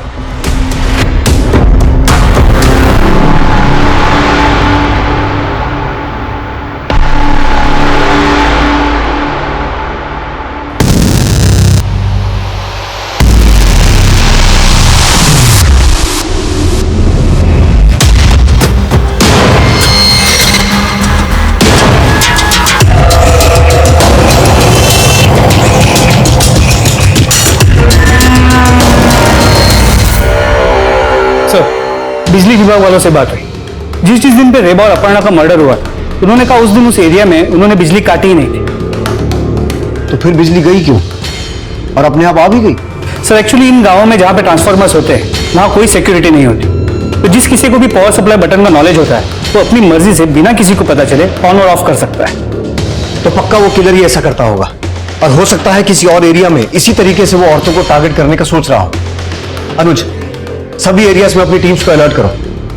बिजली विभाग वालों से बात हुई। जिस दिन पे रेबा और अपर्णा का मर्डर हुआ था उन्होंने कहा उस दिन उस एरिया में उन्होंने बिजली काटी ही नहीं थी। तो फिर बिजली गई क्यों और अपने आप आ भी गई? सर, एक्चुअली इन गांवों में जहां पे ट्रांसफार्मर्स होते हैं वहां कोई सिक्योरिटी नहीं होती, तो जिस किसी को भी पावर सप्लाई बटन का नॉलेज होता है वो अपनी मर्जी से बिना किसी को पता चले ऑन और ऑफ कर सकता है। तो पक्का वो किलर ही ऐसा करता होगा। और हो सकता है किसी और एरिया में इसी तरीके से वो औरतों को टारगेट करने का सोच रहा हो। अनुज, सभी एरियाज में अपनी टीम्स को अलर्ट करो।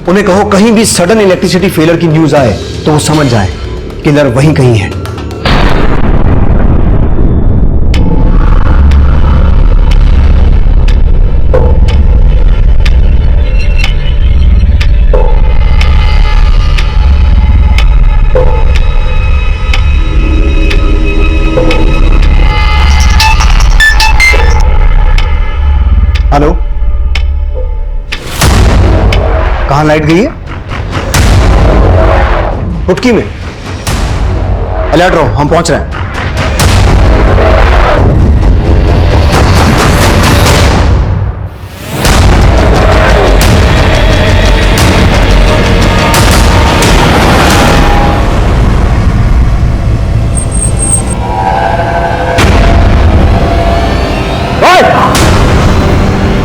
उन्हें कहो कहीं भी सडन इलेक्ट्रिसिटी फेलियर की न्यूज आए तो वो समझ जाए किलर वहीं कहीं है। हेलो, कहां लाइट गई है? हुटकी में। अलर्ट रहो, हम पहुंच रहे हैं।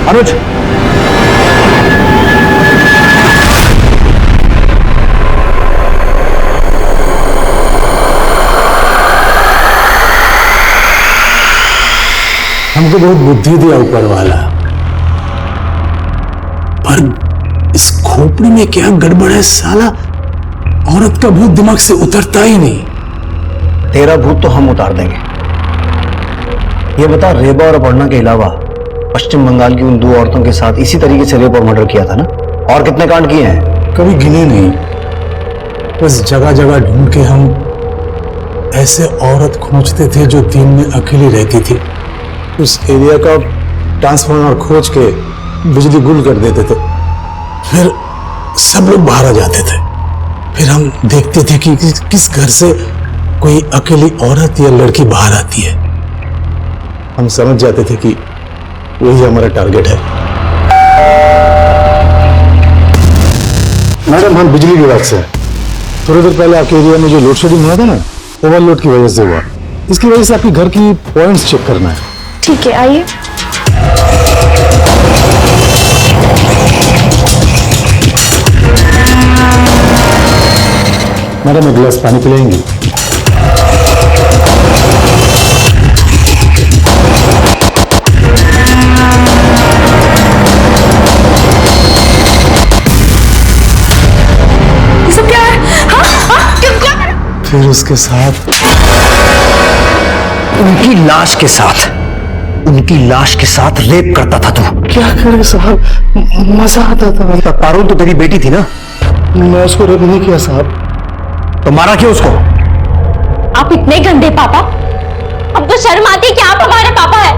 अनुज, हमको बहुत बुद्धि दिया ऊपर वाला, पर इस खोपड़ी में क्या गड़बड़ है साला। औरत का भूत दिमाग से उतरता ही नहीं। तेरा भूत तो हम उतार देंगे। ये बता, रेबा और अपर्णा के अलावा पश्चिम बंगाल की उन 2 औरतों के साथ इसी तरीके से रेप और मर्डर किया था ना? और कितने कांड किए हैं? कभी गिने नहीं, बस जगह जगह ढूंढ के हम ऐसे औरत खोजते थे जो दिन में अकेली रहती थी। उस एरिया का ट्रांसफार्मर खोज के बिजली गुल कर देते थे, फिर सब लोग बाहर आ जाते थे। फिर हम देखते थे कि किस घर से कोई अकेली औरत या लड़की बाहर आती है। हम समझ जाते थे कि वही हमारा टारगेट है। मैडम, हम बिजली विभाग से हैं। थोड़ी देर पहले आपके एरिया में जो लोड शेडिंग हुआ था ना, ओवरलोड की वजह से हुआ। इसकी वजह से आपके घर की पॉइंट्स चेक करना है। ठीक है, आइए। मैडम, एक गिलास पानी पिलाएंगी? ये सब क्या है? क्या? फिर उसके साथ उनकी लाश के साथ रेप करता था तू। क्या करे साहब, मजा आता था। पारुल तो तेरी बेटी थी ना? मैं उसको रेप नहीं किया साहब। तो मारा क्यों उसको? आप इतने गंदे पापा, अब तो शर्म आती है कि आप हमारे पापा है।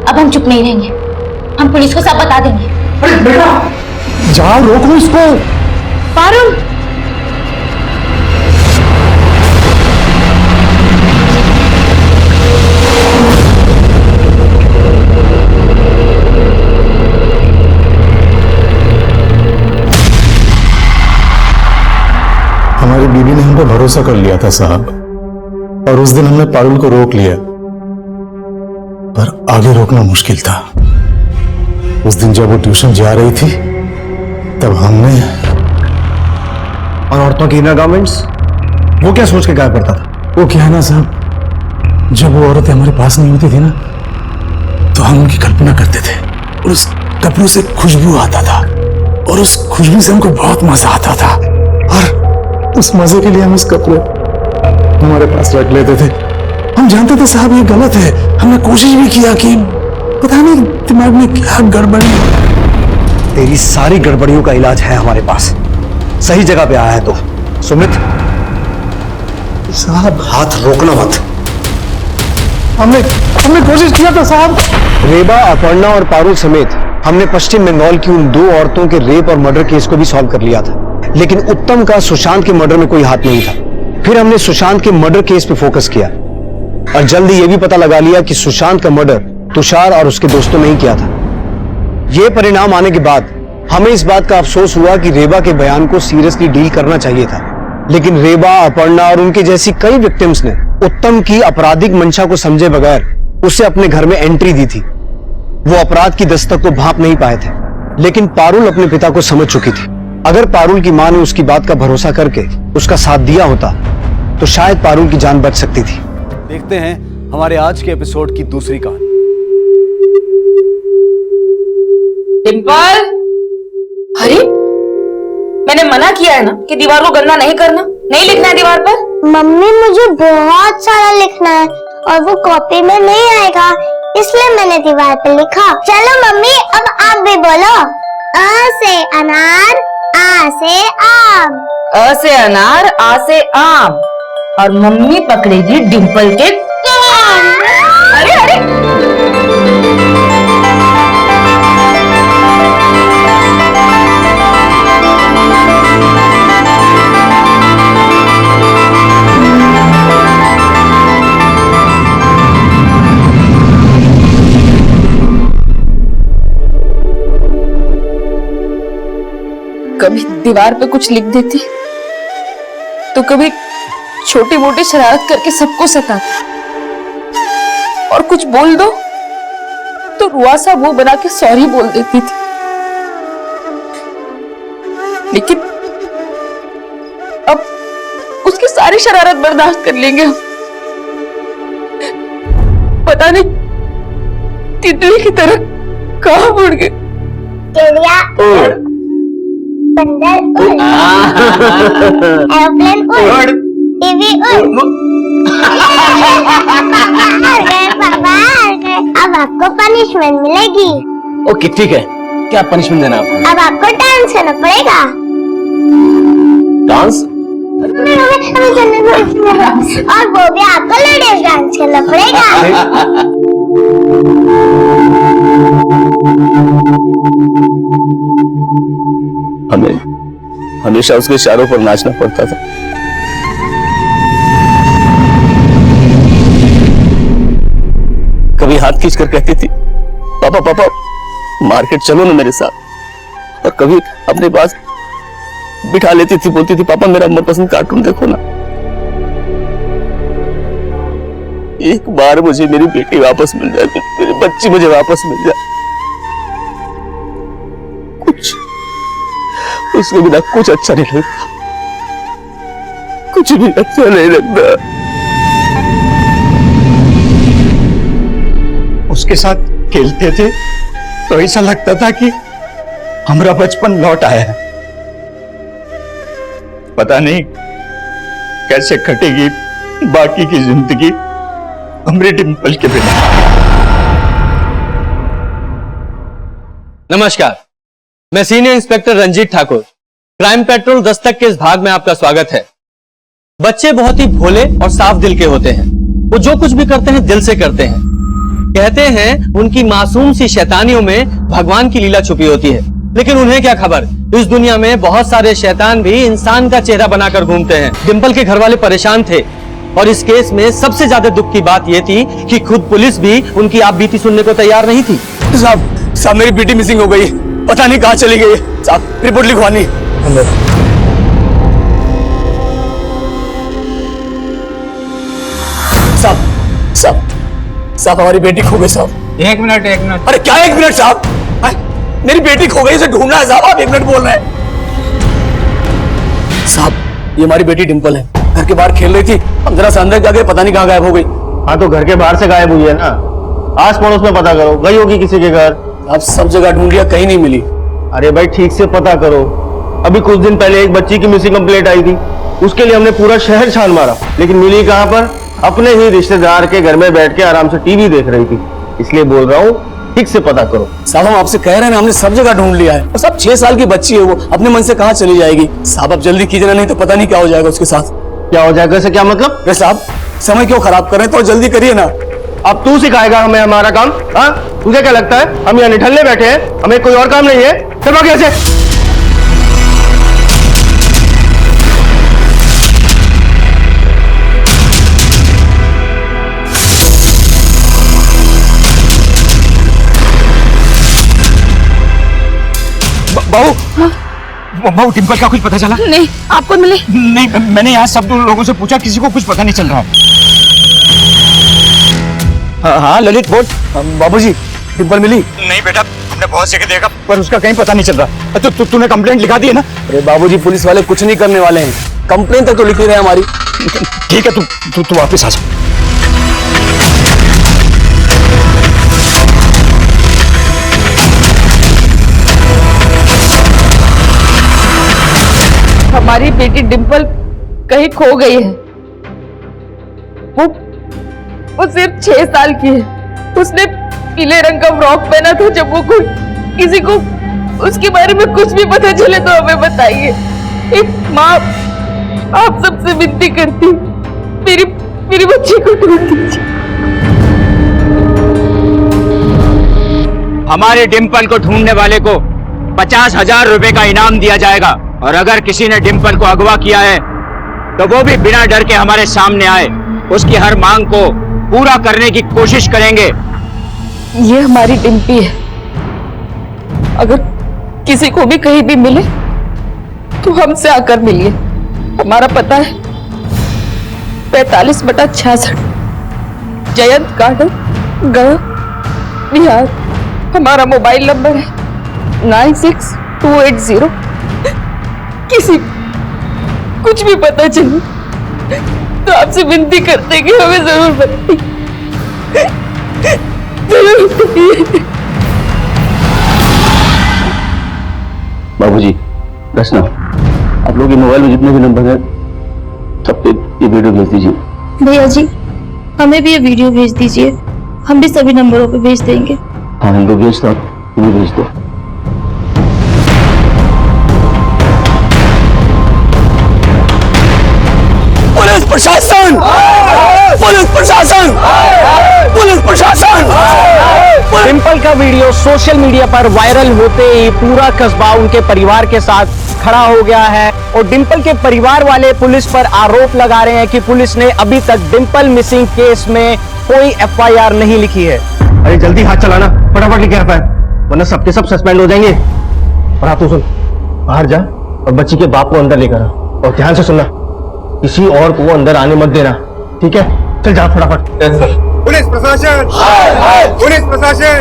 अब हम चुप नहीं रहेंगे, हम पुलिस को सब बता देंगे। अरे बेटा, जाओ, रोक लो इसको। पारुल, हमारी बीवी ने हम पे भरोसा कर लिया था साहब, और उस दिन हमने पारुल को रोक लिया, पर आगे रोकना मुश्किल था। उस दिन जब वो ट्यूशन जा रही थी तब हमने। और औरतों की इनर गारमेंट्स, वो क्या सोच के गायब करता था? वो क्या है ना साहब, जब वो औरतें हमारे पास नहीं होती थी ना, तो हम उनकी कल्पना करते थे, और उस कपड़ों से खुशबू आता था, और उस खुशबू से हमको बहुत मजा आता था। और उस मजे के लिए हम उस कपड़े हमारे पास रख लेते थे। हम जानते थे साहब ये गलत है, हमने कोशिश भी किया कि पता नहीं दिमाग में क्या गड़बड़ी। तेरी सारी गड़बड़ियों का इलाज है हमारे पास, सही जगह पे आया है तो। सुमित साहब, हाथ रोकना मत। हमने कोशिश किया था साहब। रेबा, अपर्णा और पारुल समेत हमने पश्चिम बंगाल की उन 2 औरतों के रेप और मर्डर केस को भी सॉल्व कर लिया था, लेकिन उत्तम का सुशांत के मर्डर में कोई हाथ नहीं था। फिर हमने सुशांत के मर्डर केस पे फोकस किया, और जल्दी यह भी पता लगा लिया कि सुशांत का मर्डर तुषार और उसके दोस्तों ने ही किया था। यह परिणाम आने के बाद हमें इस बात का अफसोस हुआ कि रेबा के बयान को सीरियसली डील करना चाहिए था, लेकिन रेबा, अपर्णा और उनके जैसी कई विक्टिम्स ने उत्तम की आपराधिक मंशा को समझे बगैर उसे अपने घर में एंट्री दी थी। वो अपराध की दस्तक को भांप नहीं पाए थे, लेकिन पारुल अपने पिता को समझ चुकी थी। अगर पारुल की मां ने उसकी बात का भरोसा करके उसका साथ दिया होता तो शायद पारुल की जान बच सकती थी। देखते हैं हमारे आज के एपिसोड की दूसरी कहानी। डिंपल, अरे मैंने मना किया है ना कि दीवार को गंदा नहीं करना, नहीं लिखना है दीवार पर। मम्मी मुझे बहुत सारा लिखना है और वो कॉपी में नहीं आएगा, इसलिए मैंने दीवार पे लिखा। चलो मम्मी अब आप भी बोलो। अ से अनार, आ से आम। अ से अनार, आ से आम। और मम्मी पकड़ेगी डिंपल के कान। अरे अरे कभी दीवार पे कुछ लिख देती तो कभी छोटी मोटी शरारत करके सबको सताती, और कुछ बोल दो तो रुआसा मुंह बना के सॉरी बोल देती थी। लेकिन अब उसकी सारी शरारत बर्दाश्त कर लेंगे हम। पता नहीं तितली की तरह कहाँ उड़ गए। चिड़िया उड़, बंदर उड़, एरोप्लेन उड़, टीवी उड़। पापा अब आपको पनिशमेंट मिलेगी। ओके ठीक है, क्या पनिशमेंट देना आपको? अब आपको डांस करना पड़ेगा। डांस? और वो भी आपको लेडीज डांस करना पड़ेगा। हमें हमेशा उसके इशारों पर नाचना पड़ता था। कभी हाथ खींच कर कहती थी पापा पापा मार्केट चलो ना मेरे साथ, और कभी अपने पास बिठा लेती थी, बोलती थी पापा मेरा मनपसंद कार्टून देखो ना। एक बार मुझे मेरी बेटी वापस मिल जाए, मेरी बच्ची मुझे वापस मिल जाए। कुछ उसके बिना कुछ अच्छा नहीं लगता, कुछ भी अच्छा नहीं लगता। उसके साथ खेलते थे तो ऐसा लगता था कि हमारा बचपन लौट आया है। पता नहीं कैसे कटेगी बाकी की जिंदगी हमारे डिंपल के बिना। नमस्कार, मैं senior inspector Ranjeet Thakur. Crime patrol Dastak के इस भाग में आपका स्वागत है। बच्चे बहुत ही भोले और साफ दिल के होते हैं। वो जो कुछ भी करते हैं दिल से करते हैं। कहते हैं उनकी मासूम सी शैतानियों में भगवान की लीला छुपी होती है, लेकिन उन्हें क्या खबर, इस दुनिया में बहुत सारे शैतान भी इंसान का चेहरा बनाकर घूमते हैं। डिंपल के घर वाले परेशान थे, और इस केस में सबसे ज्यादा दुख की बात यह थी कि खुद पुलिस भी उनकी आप बीती सुनने को तैयार नहीं थी। साहब मेरी बेटी मिसिंग हो गई, पता नहीं कहाँ चली गई। साहब रिपोर्ट लिखवानी। साहब हमारी बेटी खो गई साहब। एक मिनट। अरे क्या 1 मिनट साहब? मेरी बेटी खो गई, उसे ढूंढना है साहब। आप 1 मिनट बोल रहे हैं साहब? ये हमारी बेटी डिंपल है, घर के बाहर खेल रही थी, हम जरा सा अंदर जा गए, पता नहीं कहाँ गायब हो गई। हाँ तो घर के बाहर से गायब हुई है ना, आस पड़ोस में पता करो, गई होगी किसी के घर। अब सब जगह ढूंढ लिया, कहीं नहीं मिली। अरे भाई ठीक से पता करो। अभी कुछ दिन पहले एक बच्ची की मिसिंग कंप्लेंट आई थी, उसके लिए हमने पूरा शहर छान मारा, लेकिन मिली कहाँ पर? अपने ही रिश्तेदार के घर में बैठ के आराम से टीवी देख रही थी। इसलिए बोल रहा हूँ ठीक से पता करो। साहब हम आपसे कह रहे हैं ना, हमने सब जगह ढूंढ लिया है। और साहब 6 साल की बच्ची है, वो अपने मन से कहाँ चली जाएगी? साहब अब जल्दी कीजिए, नहीं तो पता नहीं क्या हो जाएगा उसके साथ। क्या हो जाएगा से क्या मतलब? अरे साहब समय क्यों खराब कर रहे हैं, तो जल्दी करिए ना। अब तू सिखाएगा हमें हमारा काम? हाँ तुझे क्या लगता है हम यहाँ निठल्ले बैठे हैं, हमें कोई और काम नहीं है? चल भाग यहाँ से। बाबू डिंपल का कुछ पता चला? नहीं, आपको मिले? नहीं, मैंने यहाँ सब लोगों से पूछा, किसी को कुछ पता नहीं चल रहा है। हाँ ललित बोल। बाबूजी डिंपल मिली? नहीं बेटा, हमने बहुत जगह देखा पर उसका कहीं पता नहीं चल रहा। तो तूने कंप्लेंट लिखा दी है ना? अरे बाबूजी पुलिस वाले कुछ नहीं करने वाले हैं, कंप्लेंट तक तो लिखी रहे हमारी। ठीक है, तू वापस आ जा। हमारी बेटी डिंपल कहीं खो गई है। वो सिर्फ 6 साल की है। उसने पीले रंग का फ्रॉक पहना था। जब वो किसी को उसके बारे में कुछ भी पता चले तो हमें बताइए। एक माँ आप सबसे विनती करती, मेरी बच्ची को ढूंढ दीजिए। हमारे डिंपल को ढूंढने वाले को 50,000 रुपए का इनाम दिया जाएगा, और अगर किसी ने डिंपल को अगवा किया है तो वो भी बिना डर के हमारे सामने आए, उसकी हर मांग को पूरा करने की कोशिश करेंगे। ये हमारी डिम्पी है। अगर किसी को भी कहीं भी मिले तो हमसे आकर मिलिए। हमारा पता है 45/66 जयंत गार्डन, गया, बिहार। हमारा मोबाइल नंबर है 96-280। किसी कुछ भी पता चले तो आपसे विनती करते कि हमें जरूर बताइए, जरूर बताइए। बाबूजी, रचना, आप लोग ये मोबाइल में जितने भी नंबर हैं सब पे ये वीडियो भेज दीजिए। भैया जी, हमें भी ये वीडियो भेज दीजिए, हम भी सभी नंबरों पे भेज देंगे। हाँ, इनको भेज दो, तुम भी भेज दो। पुलिस प्रशासन! पुलिस प्रशासन! पुलिस प्रशासन! डिंपल का वीडियो सोशल मीडिया पर वायरल होते ही पूरा कस्बा उनके परिवार के साथ खड़ा हो गया है और डिंपल के परिवार वाले पुलिस पर आरोप लगा रहे हैं कि पुलिस ने अभी तक डिंपल मिसिंग केस में कोई FIR नहीं लिखी है। अरे जल्दी हाथ चलाना, फटाफट लिखे FIR, वरना सबके सब सस्पेंड हो जाएंगे। और आप तो सुन, बाहर जा और बच्ची के बाप को अंदर लेकर आ, और ध्यान से सुनना, किसी और को अंदर आने मत देना, ठीक है? चल जा फटाफट। पुलिस प्रशासन! पुलिस प्रशासन!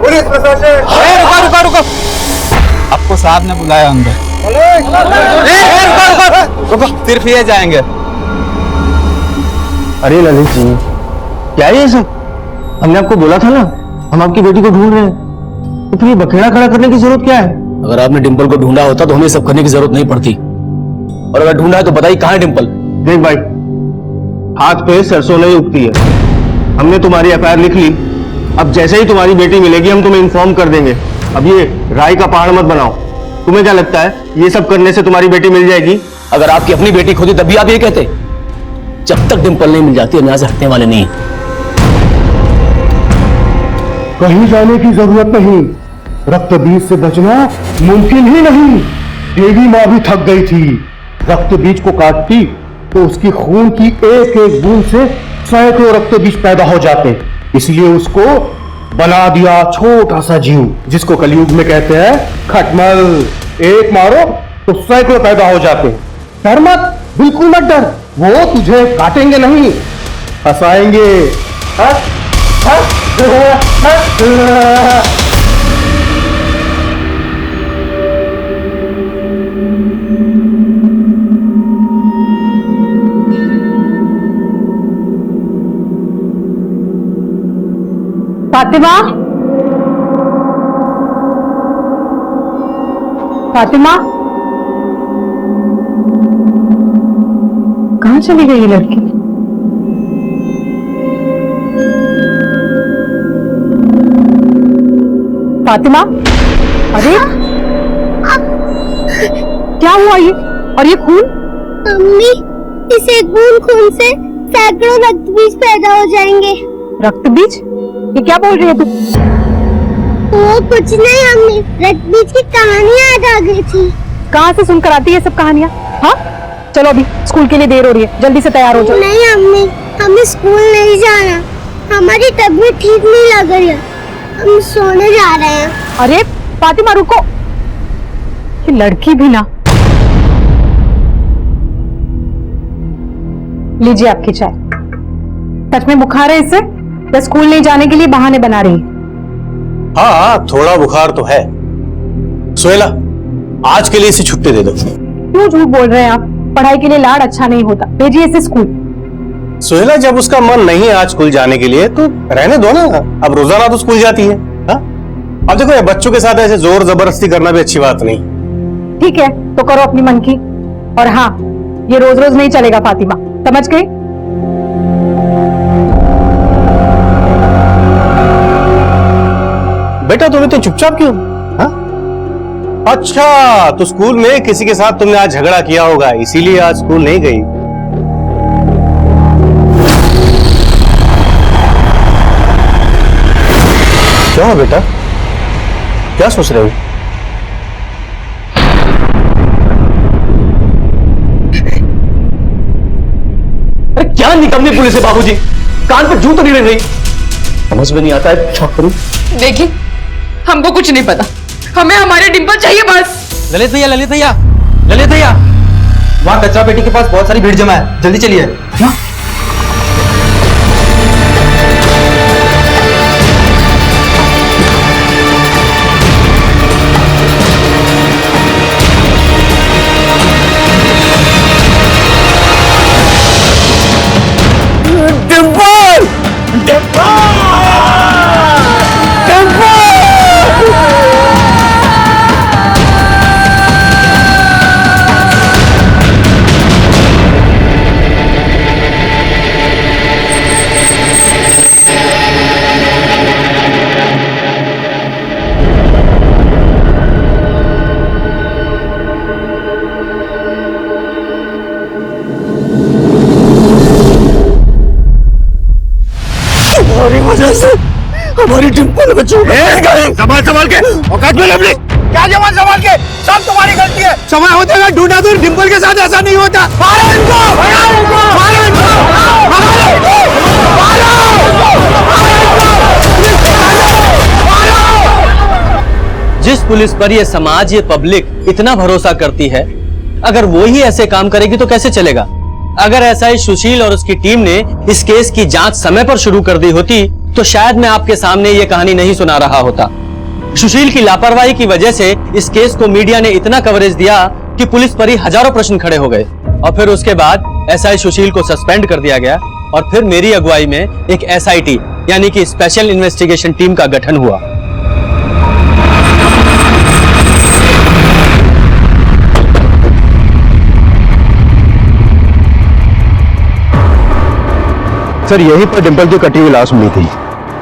पुलिस प्रशासन! रुको रुको, आपको साहब ने बुलाया अंदर। रुको, सिर्फ ये जाएंगे। अरे ललित जी, क्या है ये सब? हमने आपको बोला था ना, हम आपकी बेटी को ढूंढ रहे हैं, तो फिर ये बखेड़ा खड़ा करने की जरूरत क्या है? अगर आपने डिंपल को ढूंढा होता तो हमें सब करने की जरूरत नहीं पड़ती, और अगर ढूंढा है तो बताइए कहाँ है डिंपल? देख भाई, हाथ पे सरसों नहीं उगती है। हमने तुम्हारी FIR लिख ली, अब जैसे ही तुम्हारी बेटी मिलेगी हम तुम्हें इन्फॉर्म कर देंगे। अब ये राय का पहाड़ मत बनाओ। तुम्हें क्या लगता है ये सब करने से तुम्हारी बेटी मिल जाएगी? अगर आपकी अपनी बेटी खोती तब भी आप ये कहते? जब तक डिंपल नहीं मिल जाती हम यहाँ से हटने वाले नहीं। कहीं जाने की जरूरत नहीं, रक्त बीज से बचना मुमकिन ही नहीं। देवी माँ भी थक गई थी, रक्त बीज को काटती तो उसकी खून की एक एक बूंद से सैकड़ों रक्त बीज पैदा हो जाते, इसलिए उसको बना दिया छोटा सा जीव, जिसको कलयुग में कहते हैं खटमल। एक मारो तो सैकड़ों पैदा हो जाते। डर मत, बिल्कुल मत डर, वो तुझे काटेंगे नहीं, हंसाएंगे। फातिमा, फातिमा, कहाँ चली गई ये लड़की? फातिमा, अरे क्या हुआ ये? और ये खून? मम्मी, इस एक बूंद खून से सैकड़ों रक्त बीज पैदा हो जाएंगे। रक्त बीज? ये क्या बोल रही है तू? वो कुछ नहीं अम्मी, रक्त बीज की कहानी याद आ गई थी। कहाँ से सुनकर आती है सब कहानियाँ? हाँ, चलो अभी स्कूल के लिए देर हो रही है, जल्दी से तैयार हो जाओ। नहीं अम्मी, हमें स्कूल नहीं जाना, हमारी तबीयत ठीक नहीं लग रही है, हम सोने जा रहे हैं। अरे फातिमा रुको, ये लड़की भी ना। लीजिए आपकी चाय। सच में बुखार है इससे या स्कूल नहीं जाने के लिए बहाने बना रही है? हाँ, थोड़ा बुखार तो है। सोहेला, आज के लिए इसे छुट्टी दे दो। क्यों झूठ बोल रहे हैं आप? पढ़ाई के लिए लाड अच्छा नहीं होता, भेजिए इसे स्कूल। सुहेला, जब उसका मन नहीं है आज स्कूल जाने के लिए तो रहने दो ना, अब रोजाना तो स्कूल जाती है। हाँ? अब देखो, ये बच्चों के साथ ऐसे जोर जबरदस्ती करना भी अच्छी बात नहीं। ठीक है तो करो अपनी मन की, और हाँ, ये रोज रोज नहीं चलेगा फातिमा, समझ गई? बेटा तुम्हें तो चुपचाप क्यों? हाँ? अच्छा, तो स्कूल में किसी के साथ तुमने आज झगड़ा किया होगा, इसीलिए आज स्कूल नहीं गई। क्या हुआ बेटा, क्या सोच रहे हो? अरे क्या निकम्मी पुलिस है बाबूजी, कान पर जूं तो नहीं रही, समझ में नहीं आता है क्या करूं। देखिए, हमको कुछ नहीं पता, हमें हमारे डिंपल चाहिए बस। ललित भैया, ललित भैया, ललित भैया, वहां कचरा पेटी के पास बहुत सारी भीड़ जमा है, जल्दी चलिए। क्या? डिंपल! डिंपल! तुम्हारी वजह से हमारी डिंपल बच्चों संभाल संभाल के, औकात में लवली। क्या जवान संभाल के, सब तुम्हारी गलती है। समय होते हुए ढूंढा तो डिंपल के साथ ऐसा नहीं होता। मारो इनको, मारो इनको, मारो इनको, मारो इनको, मारो। जिस पुलिस पर ये समाज, ये पब्लिक इतना भरोसा करती है, अगर वो ही ऐसे काम करेगी तो कैसे चलेगा? अगर एसआई सुशील और उसकी टीम ने इस केस की जांच समय पर शुरू कर दी होती तो शायद मैं आपके सामने ये कहानी नहीं सुना रहा होता। सुशील की लापरवाही की वजह से इस केस को मीडिया ने इतना कवरेज दिया कि पुलिस पर ही हजारों प्रश्न खड़े हो गए, और फिर उसके बाद एसआई सुशील को सस्पेंड कर दिया गया, और फिर मेरी अगुवाई में एक एसआईटी यानी कि स्पेशल इन्वेस्टिगेशन टीम का गठन हुआ। सर, यहीं पर डिंपल की कटी हुई लाश मिली थी।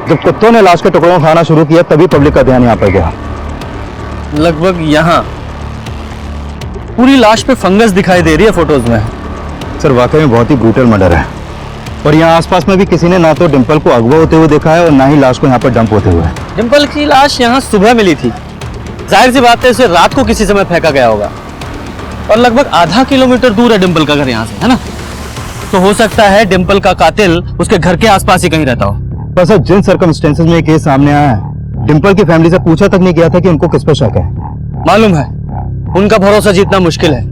जब कुत्तों ने लाश के टुकड़ों को खाना शुरू किया तभी पब्लिक का ध्यान यहाँ पर गया। लगभग यहाँ पूरी लाश पे फंगस दिखाई दे रही है फोटोज में। सर, वाकई में बहुत ही ब्रूटल मर्डर है, और यहाँ आसपास में भी किसी ने ना तो डिंपल को अगवा होते हुए देखा है और ना ही लाश को यहाँ पर डंप होते हुए। डिंपल की लाश यहाँ सुबह मिली थी, जाहिर सी बात है उसे रात को किसी समय फेंका गया होगा, और लगभग आधा किलोमीटर दूर है डिंपल का घर यहाँ से, है ना? तो हो सकता है डिंपल का कातिल उसके घर के आसपास ही कहीं रहता हो। पर सर, जिन सर्कमस्टेंसेस में केस सामने आया है, डिंपल की फैमिली से पूछा तक नहीं किया था कि उनको किस पर शक है। मालूम है उनका भरोसा जीतना मुश्किल है,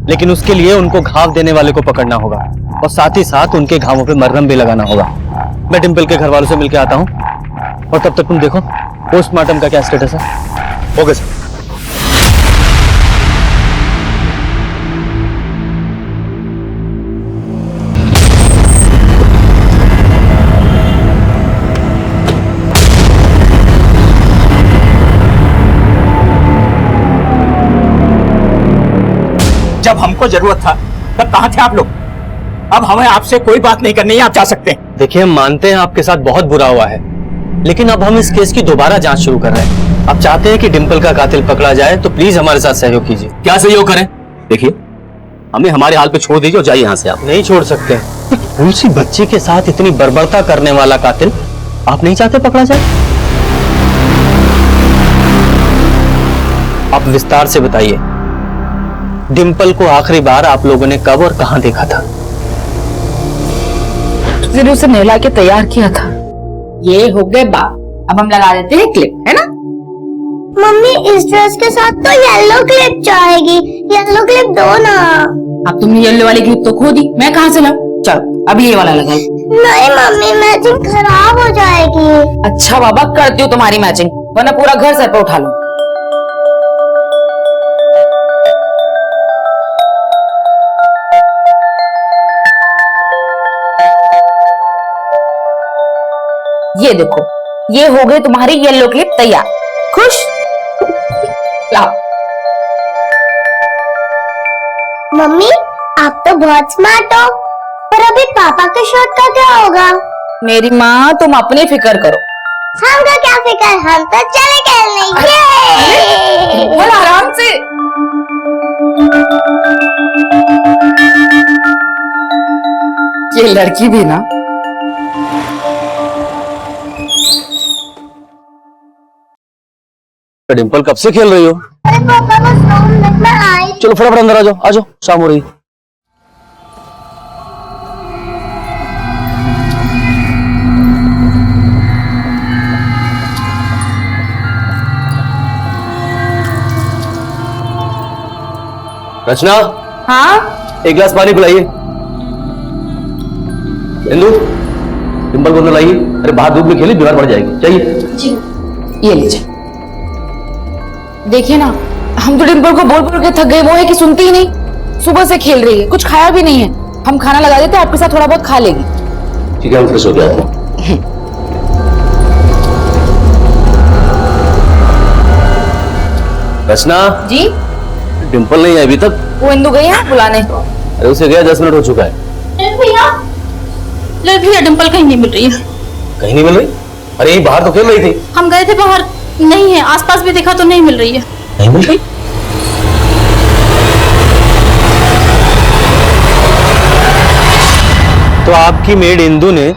लेकिन उसके लिए उनको घाव देने वाले को पकड़ना होगा, और साथ ही साथ उनके घावों पे मरहम भी लगाना होगा। मैं डिंपल के घर वालों से मिलकर आता हूँ, और तब तक तुम देखो पोस्टमार्टम का क्या स्टेटस है। Okay sir. जब हमको जरूरत था तब कहां थे आप लोग? अब हमें आपसे कोई बात नहीं करनी है, आप जा सकते हैं। देखिए, हम मानते हैं आपके साथ बहुत बुरा हुआ है, लेकिन अब हम इस केस की दोबारा जांच शुरू कर रहे हैं। आप चाहते हैं कि डिंपल का कातिल पकड़ा जाए तो प्लीज हमारे साथ सहयोग कीजिए। क्या सहयोग करें? देखिए, हमें हमारे हाल पे छोड़ दीजिए और जाइए यहाँ से। आप नहीं छोड़ सकते। तुलसी बच्ची के साथ इतनी बर्बरता करने वाला कातिल आप नहीं चाहते पकड़ा जाए? आप विस्तार से बताइए, डिंपल को आखिरी बार आप लोगों ने कब और कहां देखा था? जिन्होंने उसे नहला के तैयार किया था। ये हो गए बात, अब हम लगा देते हैं क्लिप, है ना? मम्मी, इस ड्रेस के साथ तो येलो क्लिप चाहेगी, येलो क्लिप दो ना। अब तुमने येलो वाली क्लिप तो खो दी, मैं कहाँ से लाऊं? चलो अब ये वाला लगाओ। नहीं मम्मी, मैचिंग खराब हो जाएगी। अच्छा बाबा, करती हूँ तुम्हारी मैचिंग, वरना पूरा घर सर पे उठा लूं। ये देखो, ये हो गई तुम्हारी येलो क्लिप तैयार। खुश? लाओ। मम्मी आप तो बहुत स्मार्ट हो, पर अभी पापा के शॉट का क्या होगा? मेरी माँ, तुम अपनी फिक्र करो। हमको क्या फिक्र, हम तो चले खेलने। ये बोल आराम से। ये लड़की भी ना, डिम्पल कब से खेल रही हो? अरे पापा बस 2 मिनट में आई। चलो फटाफट अंदर आ जाओ, आ जाओ, शाम हो रही। रचना, हाँ एक गिलास पानी पिलाइए। इंदु, डिम्पल को अंदर लाइए। अरे बाहर धूप में खेली, बीमार पड़ जाएगी। चाहिए? ये लीजिए। देखिए ना, हम तो डिम्पल को बोल बोल के थक गए, वो है कि सुनती ही नहीं। सुबह से खेल रही है, कुछ खाया भी नहीं है। हम खाना लगा देते, आपके साथ थोड़ा बहुत खा लेगी। ठीक है, हम फ्रेश हो गए हैं। रचना जी, डिम्पल नहीं है अभी तक? वो इंदु गई है बुलाने। अरे उसे गया 10 मिनट हो चुका है। ले भैया डिम्पल कहीं नहीं मिल रही है। कहीं नहीं मिल रही? अरे यही बाहर तो खेल रही थी। हम गए थे बाहर, नहीं है। आसपास भी देखा तो नहीं मिल रही है। नहीं मिल रही? तो आपकी मेड इंदु ने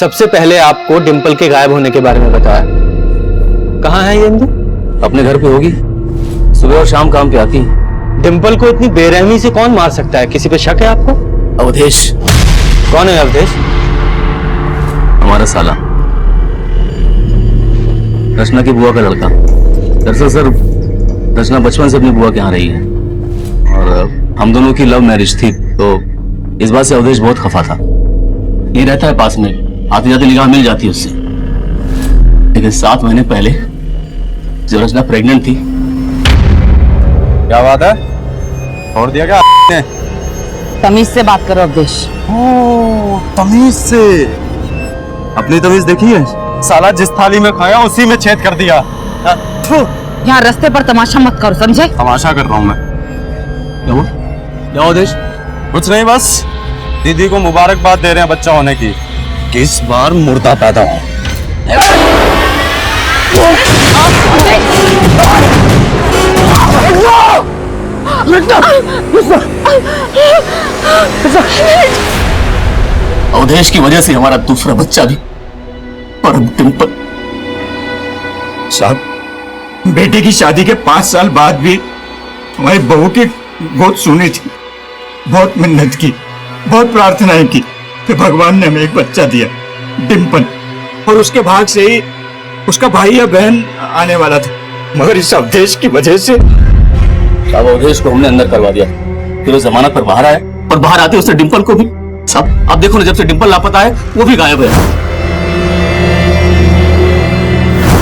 सबसे पहले आपको डिम्पल के गायब होने के बारे में बताया। कहाँ है ये इंदु? अपने घर पे होगी, सुबह और शाम काम पे आती है। डिम्पल को इतनी बेरहमी से कौन मार सकता है? किसी पे शक है आपको? अवधेश। कौन है अवधेश? हमारा साला, रचना की बुआ का लड़का। दरअसल सर, रचना बचपन से अपनी बुआ के यहाँ रही है और हम दोनों की लव मैरिज थी, तो इस बात से अवधेश बहुत खफा था। ये रहता है पास में, आते जाते निगाह मिल जाती है उससे। लेकिन 7 महीने पहले जब रचना प्रेग्नेंट थी। क्या बात है? छोड़ दिया क्या ने? तमीज से बात करो अवधेश। तमीज से? अपनी तमीज देखी है? साला जिस थाली में खाया उसी में छेद कर दिया। यहाँ रास्ते पर तमाशा मत करो, समझे? तमाशा कर रहा हूँ मैं। क्या हुआ? क्या अवधेश? कुछ नहीं, बस दीदी को मुबारकबाद दे रहे हैं बच्चा होने की। किस बार मुर्दा पैदा हो। अवधेश की वजह से हमारा दूसरा बच्चा भी, और डिम्पल। साहब, बेटे की शादी के 5 साल बाद भी हमारी बहू की गोद सुनी थी। बहुत मेहनत की, बहुत प्रार्थनाएं की, फिर भगवान ने हमें एक बच्चा दिया, डिम्पल। और उसके भाग से ही उसका भाई या बहन आने वाला था, मगर इस अवधेश की वजह से। साहब, अवधेश को हमने अंदर करवा दिया, फिर वो जमानत पर बाहर आया, और बाहर आते उससे डिम्पल को भी। साहब आप देखो ना, जब से डिम्पल लापता है वो भी गायब है।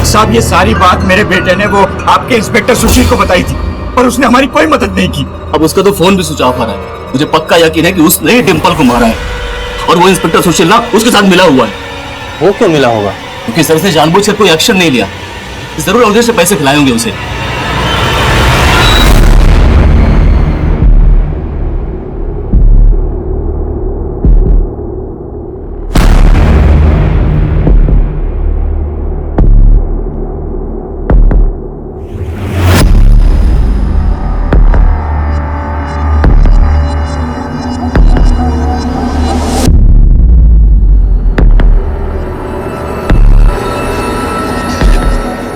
साहब, ये सारी बात मेरे बेटे ने वो आपके इंस्पेक्टर सुशील को बताई थी, पर उसने हमारी कोई मदद नहीं की। अब उसका तो फोन भी स्विच ऑफ आ रहा है। मुझे पक्का यकीन है कि उसने ही डिम्पल को मारा है, और वो इंस्पेक्टर सुशील ना उसके साथ मिला हुआ है। वो क्यों मिला होगा? क्योंकि सर ने जानबूझकर कोई एक्शन नहीं लिया। जरूर अवधेश से पैसे खिलाए होंगे उसे।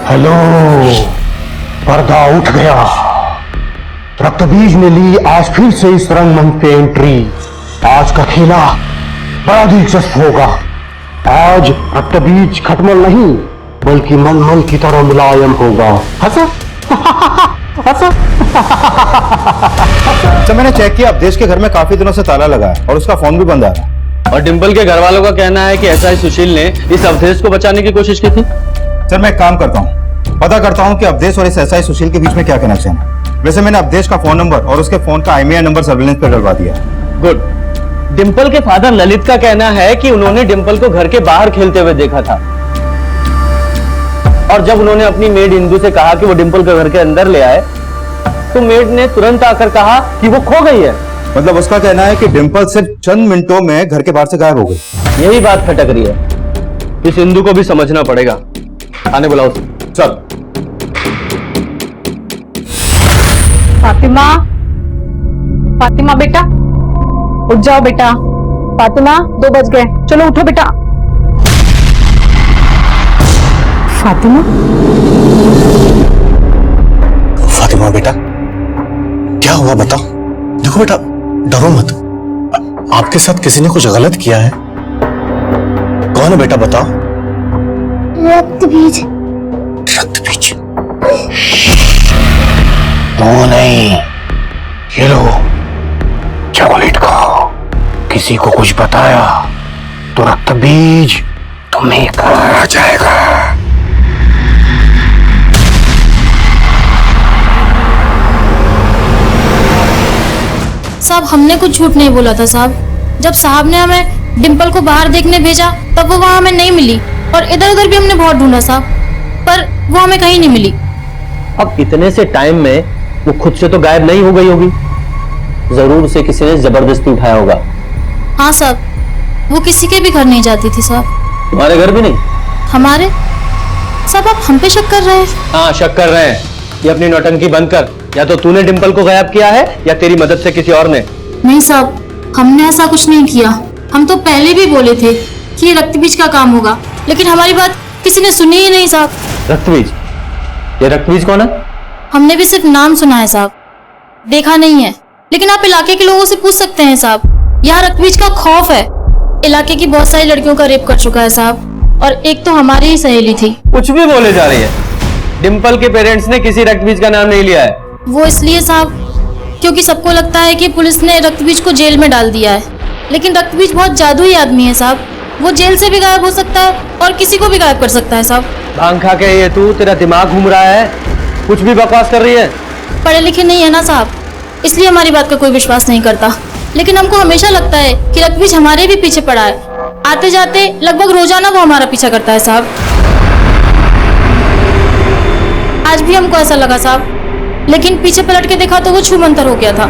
हेलो, पर्दा उठ गया। रक्तबीज ने ली आज फिर से इस रंगमंच पे एंट्री। आज का खेला बड़ा दिलचस्प होगा। आज रक्तबीज खटमल नहीं, बल्कि मलमल की तरह मुलायम होगा। हंसा हंसा। अच्छा, मैंने चेक किया, अवधेश के घर में काफी दिनों से ताला लगा है और उसका फोन भी बंद आ रहा है। और डिम्पल के घर वालों का कहना है कि एसआई सुशील ने इस अवधेश को बचाने की कोशिश की थी। सर, मैं एक काम करता हूँ, पता करता हूँ कि अवधेश और इस एसआई सुशील के बीच में क्या कनेक्शन है। वैसे मैंने अवधेश का फोन नंबर और उसके फोन का IMEI नंबर सर्विलेंस पे डलवा दिया है। गुड। डिम्पल के फादर ललित का कहना है कि उन्होंने डिम्पल को घर के बाहर खेलते हुए देखा था। और जब उन्होंने अपनी मेड इंदू से कहा कि वो डिंपल को घर के अंदर ले आए, तो मेड ने तुरंत आकर कहा कि वो खो गई है। मतलब उसका कहना है कि डिंपल सिर्फ चंद मिनटों में घर के बाहर से गायब हो गई। यही बात खटक रही है। इस इंदू को भी समझना पड़ेगा। आने बुलाओ सब। फातिमा, फातिमा बेटा उठ जाओ बेटा। फातिमा 2 बज गए, चलो उठो बेटा। फातिमा, फातिमा बेटा क्या हुआ बताओ। देखो बेटा डरो मत, आपके साथ किसी ने कुछ गलत किया है। कौन है बेटा बताओ। रक्त बीज। रक्त बीज? वो नहीं, ये लो चॉकलेट खाओ। किसी को कुछ बताया तो रक्त बीज तुम्हें खा जाएगा। साहब हमने कुछ झूठ नहीं बोला था साहब। जब साहब ने हमें डिंपल को बाहर देखने भेजा तब वो वहाँ हमें नहीं मिली, और इधर उधर भी हमने बहुत ढूंढा साहब, पर वो हमें कहीं नहीं मिली। अब इतने से टाइम में वो खुद से तो गायब नहीं हो गई होगी, जरूर उसे किसी ने जबरदस्ती उठाया होगा। हाँ साहब, वो किसी के भी घर नहीं जाती थी साहब। तुम्हारे घर भी नहीं? हमारे? साहब आप हम पे शक कर रहे हैं? हाँ शक कर रहे हैं। ये अपनी नौटंकी बंद कर। या तो तूने डिंपल को गायब किया है या तेरी मदद से किसी और ने। नहीं साहब, हमने ऐसा कुछ नहीं किया। हम तो पहले भी बोले थे कि ये रक्त बीज का काम होगा, लेकिन हमारी बात किसी ने सुनी ही नहीं साहब। रक्त बीज? ये रक्त बीज कौन है? हमने भी सिर्फ नाम सुना है साहब, देखा नहीं है। लेकिन आप इलाके के लोगों से पूछ सकते हैं साहब। यहाँ रक्त बीज का खौफ है। इलाके की बहुत सारी लड़कियों का रेप कर चुका है साहब, और एक तो हमारी ही सहेली थी। कुछ भी बोले जा रही है। डिंपल के पेरेंट्स ने किसी रक्त बीज का नाम नहीं लिया है। वो इसलिए साहब क्योंकि सबको लगता है कि पुलिस ने रक्तबीज को जेल में डाल दिया है, लेकिन रक्तबीज बहुत जादुई आदमी है साहब। वो जेल से भी गायब हो सकता है और किसी को भी गायब कर सकता है साहब। भांग खा के ये तू, तेरा दिमाग घूम रहा है, कुछ भी बकवास कर रही है। पढ़े लिखे नहीं है ना साहब, इसलिए हमारी बात का कोई विश्वास नहीं करता। लेकिन हमको हमेशा लगता है कि रक्तबीज हमारे भी पीछे पड़ा है। आते जाते लगभग रोजाना वो हमारा पीछा करता है साहब। आज भी हमको ऐसा लगा साहब, लेकिन पीछे पलट के देखा तो वो छूमंतर हो गया था।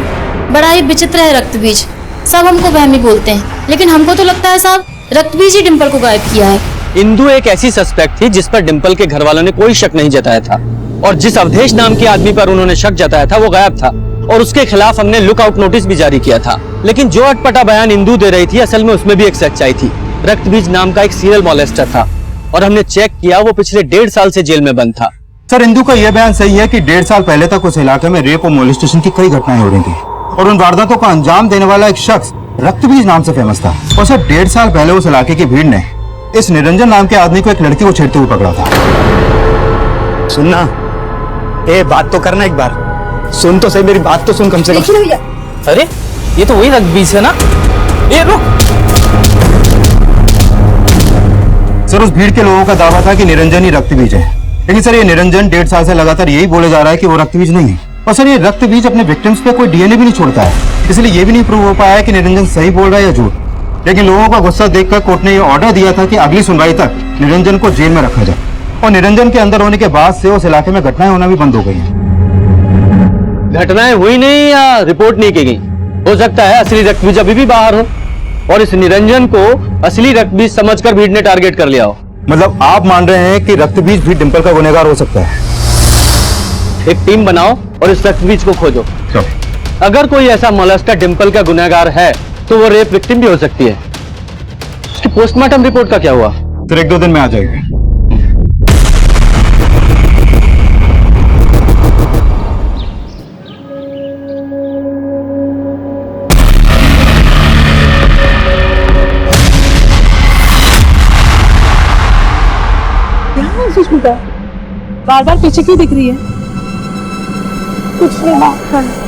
बड़ा ही विचित्र है रक्तबीज। सब हमको वहमी बोलते हैं, लेकिन हमको तो लगता है साहब रक्तबीज ही डिंपल को गायब किया है। इंदु एक ऐसी सस्पेक्ट थी जिस पर डिंपल के घर वालों ने कोई शक नहीं जताया था, और जिस अवधेश नाम के आदमी पर उन्होंने शक जताया था वो गायब था, और उसके खिलाफ हमने लुकआउट नोटिस भी जारी किया था। लेकिन जो अटपटा बयान इंदु दे रही थी, असल में उसमें भी एक सच्चाई थी। रक्तबीज नाम का एक सीरियल मॉलेस्टर था, और हमने चेक किया वो पिछले 1.5 साल से जेल में बंद था। सर इंदु का यह बयान सही है कि 1.5 साल पहले तक उस इलाके में रेप और मोलेस्टेशन की कई घटनाएं हो रही थी, और उन वारदातों को अंजाम देने वाला एक शख्स रक्तबीज नाम से फेमस था। और सर 1.5 साल पहले उस इलाके की भीड़ ने इस निरंजन नाम के आदमी को एक लड़की को छेड़ते हुए पकड़ा था। सुनना, ए बात तो करना, एक बार सुन तो सही, मेरी बात तो सुन कम से कम। अरे ये तो वही रक्तबीज है ना। ये रुक। सर उस भीड़ के लोगों का दावा था कि निरंजन ही रक्तबीज है, लेकिन सर ये निरंजन 1.5 साल से लगातार यही बोले जा रहा है कि वो रक्तबीज नहीं है। और सर ये रक्तबीज अपने विक्टिम्स पे कोई डीएनए भी नहीं छोड़ता है, इसलिए ये भी नहीं प्रूव हो पाया है कि निरंजन सही बोल रहा है या झूठ। लेकिन लोगों का गुस्सा देखकर कोर्ट ने ये ऑर्डर दिया था कि अगली सुनवाई तक निरंजन को जेल में रखा जाए, और निरंजन के अंदर होने के बाद से उस इलाके में घटनाएं होना भी बंद हो गई हैं। घटनाएं हुई नहीं या रिपोर्ट नहीं की गई, हो सकता है असली रक्तबीज अभी भी बाहर हो, और इस निरंजन को असली रक्तबीज समझकर भीड़ ने टारगेट कर लिया हो। मतलब आप मान रहे हैं कि रक्तबीज भी डिंपल का गुनहगार हो सकता है? एक टीम बनाओ और इस रक्तबीज को खोजो। अगर कोई ऐसा मोलेस्टर डिंपल का गुनहगार है तो वो रेप विक्टिम भी हो सकती है। उसकी पोस्टमार्टम रिपोर्ट का क्या हुआ? फिर 1-2 दिन में आ जाएगा। सुष्मिता बार बार पीछे क्यों दिख रही है? कुछ नहीं बात कर।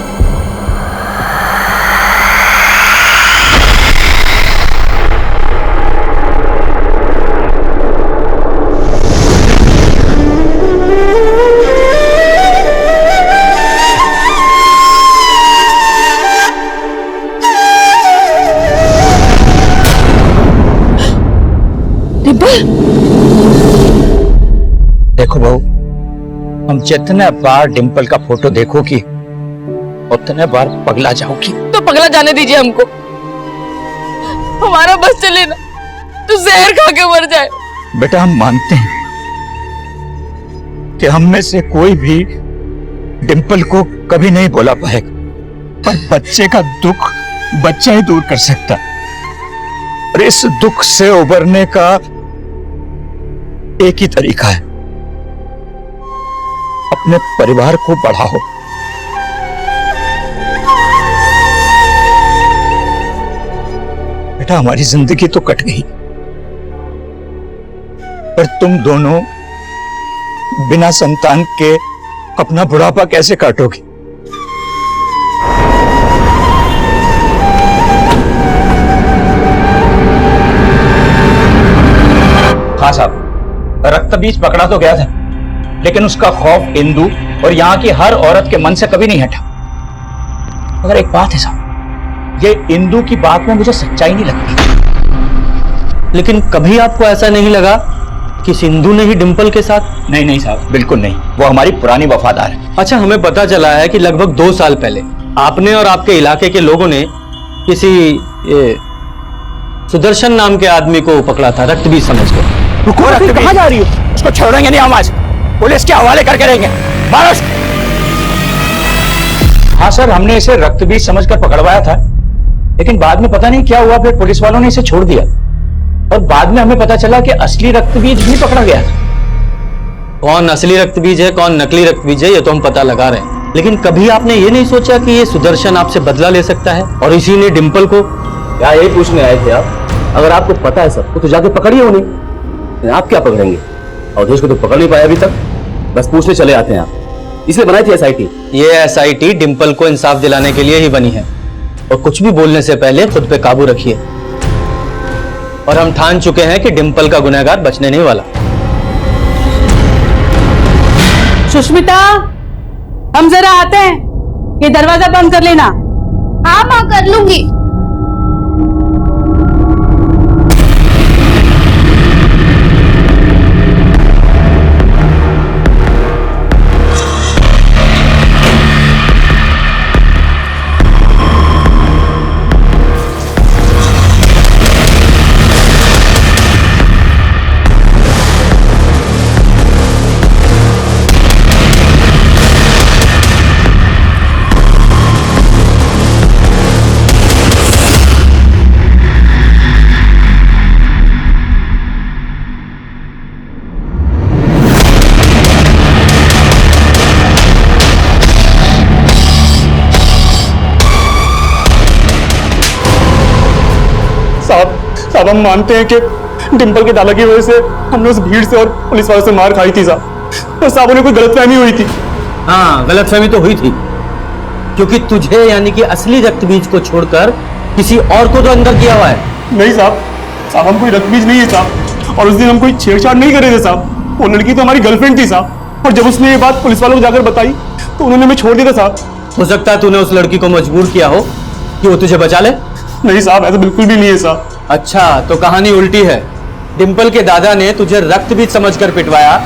देखो बहू, हम जितने बार डिंपल का फोटो देखोगी उतने बार पगला जाओगी। तो पगला जाने दीजिए हमको, हमारा बस चले ना तो जहर खा के मर जाए। बेटा हम मानते हैं कि हम में से कोई भी डिंपल को कभी नहीं बोला पाएगा, पर बच्चे का दुख बच्चा ही दूर कर सकता है। और इस दुख से उबरने का एक ही तरीका है, अपने परिवार को बढ़ाओ। बेटा हमारी जिंदगी तो कट गई, पर तुम दोनों बिना संतान के अपना बुढ़ापा कैसे काटोगे? हाँ साहब, रक्त बीज पकड़ा तो गया था, लेकिन उसका खौफ इंदु और यहाँ की हर औरत के मन से कभी नहीं हटा। मगर एक बात है साहब, ये इंदु की बात में मुझे सच्चाई नहीं लगती। लेकिन कभी आपको ऐसा नहीं लगा कि सिंधु ने ही डिंपल के साथ? नहीं नहीं साहब, बिल्कुल नहीं, वो हमारी पुरानी वफादार है। अच्छा, हमें पता चला है कि लगभग 2 साल पहले आपने और आपके इलाके के लोगों ने किसी सुदर्शन नाम के आदमी को पकड़ा था रक्तबीज समझकर। कहाँ जा रही हो? उसको छोड़ेंगे नहीं हम आज, पुलिस के हवाले करके रहेंगे। हाँ सर, हमने इसे रक्तबीज समझकर पकड़वाया था, लेकिन बाद में पता नहीं क्या हुआ, फिर पुलिस वालों ने इसे छोड़ दिया और बाद में हमें पता चला कि असली रक्तबीज भी पकड़ा गया था। कौन असली रक्तबीज है कौन नकली रक्तबीज है ये तो हम पता लगा रहे हैं, लेकिन कभी आपने ये नहीं सोचा कि ये सुदर्शन आपसे बदला ले सकता है और इसी ने डिंपल को? क्या यही पूछने आए थे आप? अगर आपको पता है सब तो जाके पकड़िए उन्हें, आप क्या पकड़ेंगे? अवधेश को तो पकड़ नहीं पाया अभी तक, बस पूछने चले आते हैं आप। इसलिए बनाई थी एसआईटी। ये एसआईटी डिंपल को इंसाफ दिलाने के लिए ही बनी है, और कुछ भी बोलने से पहले खुद पे काबू रखिए। और हम ठान चुके हैं कि डिंपल का गुनहगार बचने नहीं वाला। सुष्मिता, हम जरा आते हैं, ये दरवाजा बंद कर लेना। हाँ माँ, कर लूंगी। साहब हम मानते हैं कि डिंपल के दादा की वजह से हमने उस भीड़ से और पुलिस वालों से मार खाई थी साहब, और साहब उन्हें कोई गलतफहमी हुई थी। हाँ, गलतफहमी तो हुई थी, क्योंकि तुझे यानी कि असली रक्तबीज को छोड़कर किसी और को तो अंदर किया हुआ है। नहीं साहब, हम कोई रक्तबीज नहीं है साहब, और उस दिन हम कोई छेड़छाड़ नहीं कर रहे थे साहब। वो लड़की तो हमारी गर्लफ्रेंड थी साहब, और जब उसने ये बात पुलिस वालों को जाकर बताई तो उन्होंने हमें छोड़ दिया था साहब। हो सकता है तूने उस लड़की को मजबूर किया हो कि वो तुझे बचा ले। नहीं साहब, ऐसा बिल्कुल भी नहीं है साहब। अच्छा, तो कहानी उल्टी है। डिंपल के दादा ने तुझे रक्तबीज समझकर पिटवाया,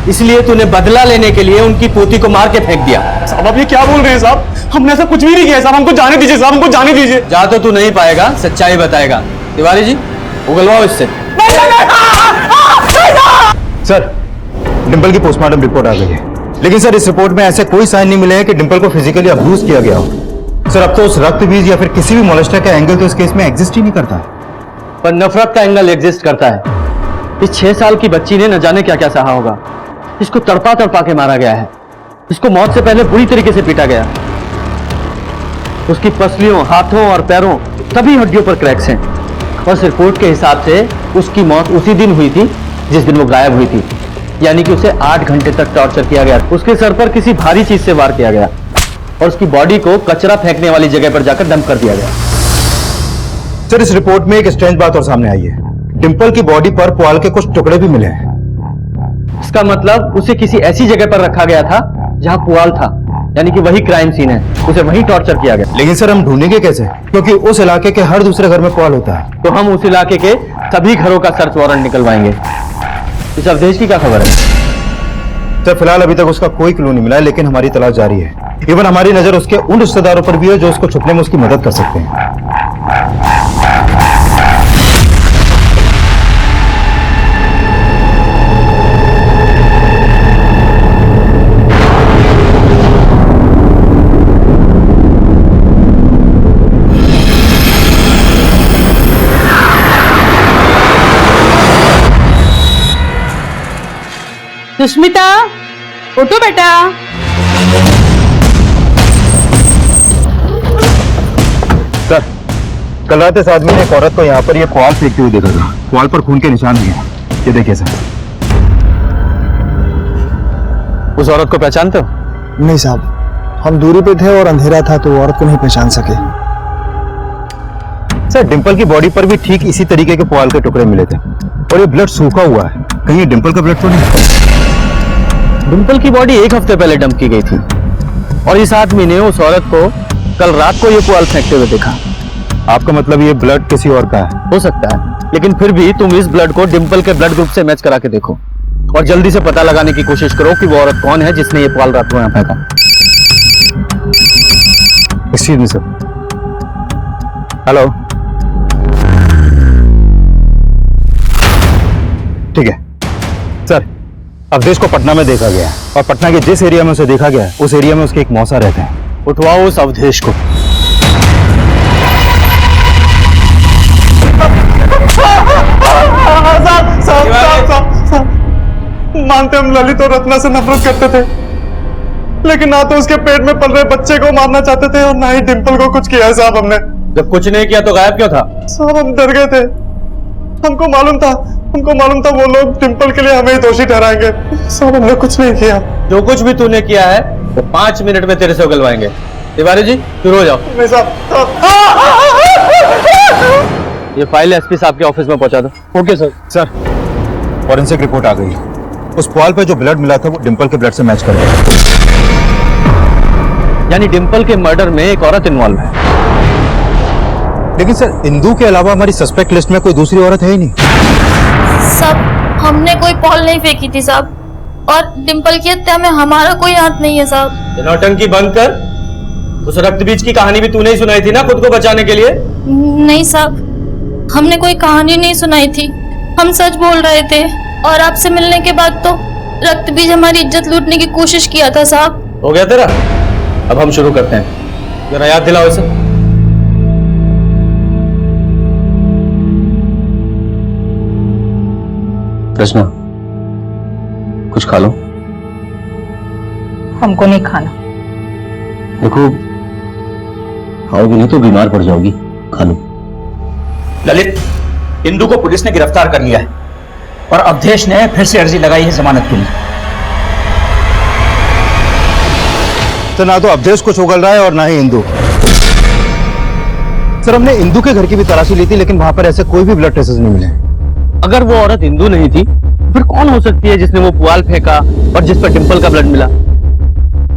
इसलिए तूने बदला लेने के लिए उनकी पोती को मार के फेंक दिया। साहब आप ये क्या बोल रहे हैं साहब? हमने ऐसा कुछ भी नहीं किया साहब, हमको जाने दीजिए साहब, हमको जाने दीजिए। जा तो तू नहीं पाएगा, सच्चाई बताएगा। तिवारी जी, उगलवाओ इससे। सर, डिंपल की पोस्टमार्टम रिपोर्ट आ गई है, लेकिन सर इस रिपोर्ट में ऐसे कोई साइन नहीं मिले हैं कि डिंपल को फिजिकली अब्यूज किया गया हो। सर अब तो उस रक्तबीज या फिर किसी भी मोलेस्टर का एंगल तो इस केस में एग्जिस्ट ही नहीं करता। पर नफरत का एंगल एग्जिस्ट करता है। इस 6 साल की बच्ची ने न जाने क्या क्या सहा होगा। इसको तड़पा तड़पा के मारा गया है, इसको मौत से पहले बुरी तरीके से पीटा गया। उसकी पसलियों, हाथों और पैरों सभी हड्डियों पर क्रैक्स हैं, और इस रिपोर्ट के हिसाब से उसकी मौत उसी दिन हुई थी जिस दिन वो गायब हुई थी, यानी कि उसे 8 घंटे तक टॉर्चर किया गया। उसके सर पर किसी भारी चीज से वार किया गया और उसकी बॉडी को कचरा फेंकने वाली जगह पर जाकर डंप कर दिया गया। सर इस रिपोर्ट में एक स्ट्रेंज बात और सामने आई है, डिंपल की बॉडी पर पुआल के कुछ टुकड़े भी मिले हैं। इसका मतलब उसे किसी ऐसी जगह पर रखा गया था जहां पुआल था, यानी कि वही क्राइम सीन है, उसे वहीं टॉर्चर किया गया। लेकिन सर हम ढूंढेंगे कैसे, क्योंकि उस इलाके के हर दूसरे घर में पुआल होता है। तो हम उस इलाके के सभी घरों का सर्च वारंट निकलवाएंगे। इस अवधेश की क्या खबर है? सर फिलहाल अभी तक उसका कोई क्लू नहीं मिला है, लेकिन हमारी तलाश जारी है। इवन हमारी नजर उसके उन रिश्तेदारों पर भी है जो उसको छुपने में उसकी मदद कर सकते हैं। सुष्मिता, उठो बेटा। सर, कल रात इस आदमी ने एक औरत को यहाँ पर ये पुआल फेंकते हुए देखा था। पुआल पर खून के निशान भी हैं। ये देखिए सर। उस औरत को पहचानते हो? नहीं साहब, हम दूरी पे थे और अंधेरा था तो औरत को नहीं पहचान सके। सर, डिंपल की बॉडी पर भी ठीक इसी तरीके के पुआल के टुकड़े मिले थे और ये ब्लड सूखा हुआ है। कहीं ये डिंपल का ब्लड तो नहीं? डिंपल की बॉडी 1 हफ्ते पहले डंप की गई थी और इस आदमी ने उस औरत को कल रात को ये पुआल फेंकते हुए देखा। आपका मतलब ये ब्लड किसी और का है? हो सकता है, लेकिन फिर भी तुम इस ब्लड को डिंपल के ब्लड ग्रुप से मैच करा के देखो और जल्दी से पता लगाने की कोशिश करो कि वो औरत कौन है जिसने ये पुआल रात को यहाँ फेंका। Excuse me sir. हेलो, ठीक है सर। अवधेश को पटना में देखा गया है और पटना के जिस एरिया में उसे देखा गया है उस एरिया में उसके एक मौसा रहते हैं। उठवाओ उस अवधेश को। मानते हम ललित और रत्ना से नफरत करते थे, लेकिन ना तो उसके पेट में पल रहे बच्चे को मारना चाहते थे और ना ही डिंपल को कुछ किया है साहब हमने। जब कुछ नहीं किया तो गायब क्यों था? साहब हम डर गए थे। हमको मालूम था वो लोग डिंपल के लिए हमें ही दोषी ठहराएंगे। साहब हमने कुछ नहीं किया। जो कुछ भी तूने किया है वो 5 मिनट में तेरे से उगलवाएंगे। तिवारी जी शुरू हो जाओ। नहीं साहब। ये फाइल एसपी साहब के ऑफिस में पहुंचा दो। Okay sir. Sir, forensic report आ गई। उस पुआल पे जो ब्लड मिला था वो डिंपल के ब्लड से मैच कर गया। यानी डिंपल के मर्डर में एक औरत इन्वॉल्व है। लेकिन सर, इंदू के अलावा हमारी सस्पेक्ट लिस्ट में कोई दूसरी औरत है ही नहीं। सब हमने कोई पॉल नहीं फेंकी थी साहब, और डिंपल की हत्या में हमारा कोई हाथ नहीं है साहब। नौटंकी बंद कर। उस रक्त बीज की कहानी भी तूने ही सुनाई थी ना खुद को बचाने के लिए? नहीं साहब, हमने कोई कहानी नहीं सुनाई थी, हम सच बोल रहे थे। और आपसे मिलने के बाद तो रक्त बीज हमारी इज्जत लूटने की कोशिश किया था साहब। हो गया तेरा? अब हम शुरू करते हैं। जरा याद दिलाओ इसे। कृष्णा, कुछ खा लो। हमको नहीं खाना। देखो, खाओगे नहीं तो बीमार पड़ जाओगी। खा लो। ललित, इंदू को पुलिस ने गिरफ्तार कर लिया है और अवधेश ने फिर से अर्जी लगाई है जमानत के लिए। तो ना तो अवधेश कुछ उगल रहा है और ना ही इंदू। सर, हमने इंदू के घर की भी तलाशी ली थी, लेकिन वहां पर ऐसे कोई भी ब्लड ट्रेसेस नहीं मिले। अगर वो औरत हिंदू नहीं थी फिर कौन हो सकती है जिसने वो पुआल फेंका और जिस पर डिंपल का ब्लड मिला?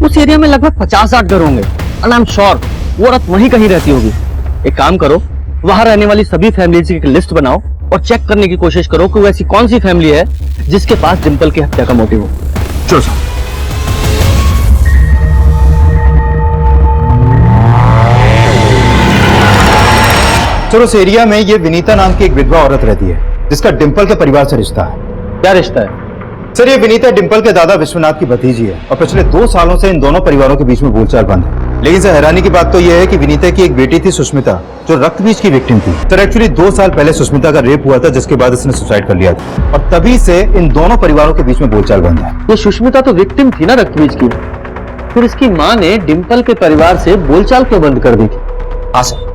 उस एरिया में लगभग 50-60 घर होंगे और आई एम श्योर वो औरत वहीं कहीं रहती होगी। एक काम करो, वहां रहने वाली सभी फैमिलीज की एक लिस्ट बनाओ और चेक करने की कोशिश करो कि वो ऐसी कौन सी फैमिली है जिसके पास डिंपल की हत्या का मोटिव हो। चलो सर। सर, उस एरिया में ये विनीता नाम की एक विधवा औरत रहती है जिसका डिंपल के परिवार से रिश्ता है। क्या रिश्ता है? सर, ये विनीता डिंपल के दादा विश्वनाथ की भतीजी है और पिछले 2 सालों से इन दोनों परिवारों के बीच में बोलचाल बंद है। लेकिन सर, हैरानी की बात तो यह है कि विनीता की एक बेटी थी सुष्मिता, जो रक्तबीज की विक्टिम थी। सर, एक्चुअली 2 साल पहले सुष्मिता का रेप हुआ था, जिसके बाद इसने सुसाइड कर लिया था और तभी से इन दोनों परिवारों के बीच में बोलचाल बंद है। ये सुष्मिता तो विक्टिम थी ना रक्तबीज की, फिर इसकी माँ ने डिंपल के परिवार से बोलचाल क्यों बंद कर दी थी? हाँ सर,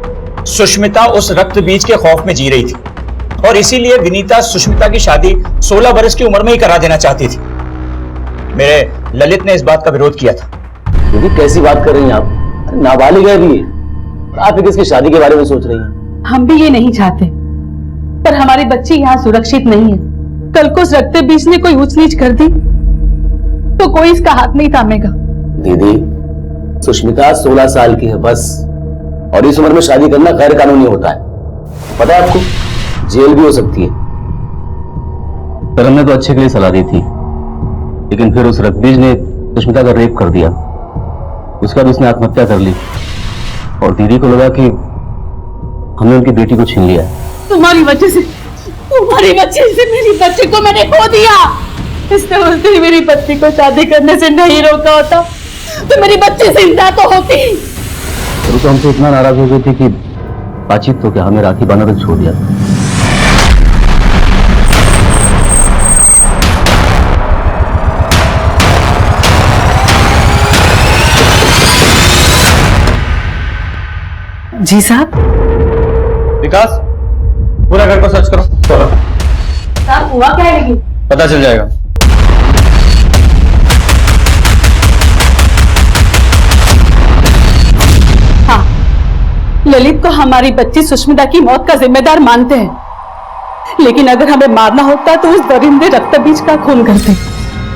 सुष्मिता उस रक्त बीज के खौफ में जी रही थी और इसीलिए विनीता सुष्मिता की शादी 16 बरस की उम्र में ही करा देना चाहती थी। मेरे ललित ने इस बात का विरोध किया था। दीदी, कैसी बात कर रही हैं आप? नाबालिग है भी, आप किसकी शादी के बारे में सोच रही हैं? हम भी ये नहीं चाहते, पर हमारी बच्ची यहाँ सुरक्षित नहीं है। कल को उस रक्त बीज ने कोई ऊंच नीच कर दी तो कोई इसका हाथ नहीं थामेगा। दीदी, सुष्मिता 16 साल की है बस, और इस उम्र में शादी करना गैर कानूनी होता है। पता है आपको, जेल भी हो सकती है। पर हमने तो अच्छे के लिए सलाह दी थी, लेकिन फिर उस रक्तबीज ने सुष्मिता का रेप कर दिया। उसके बाद उसने आत्महत्या कर ली और दीदी को लगा कि हमने उनकी बेटी को छीन लिया है। तुम्हारी वजह से मेरी बच्ची को मैंने खो दिया। इसने उस दिन मेरी बच्ची को शादी करने से नहीं रोका होता तो मेरी बच्ची जिंदा तो होती। वो तो हमसे इतना नाराज हो गई थी कि बातचीत तो क्या हमें राखी बांधना तक छोड़ दिया। जी साहब। विकास, पूरा घर को सर्च करो। चलो साहब हुआ क्या है? पता चल जाएगा। हाँ, ललित को हमारी बच्ची सुष्मिता की मौत का जिम्मेदार मानते हैं, लेकिन अगर हमें मारना होता तो उस दरिंदे रक्तबीज का खून करते।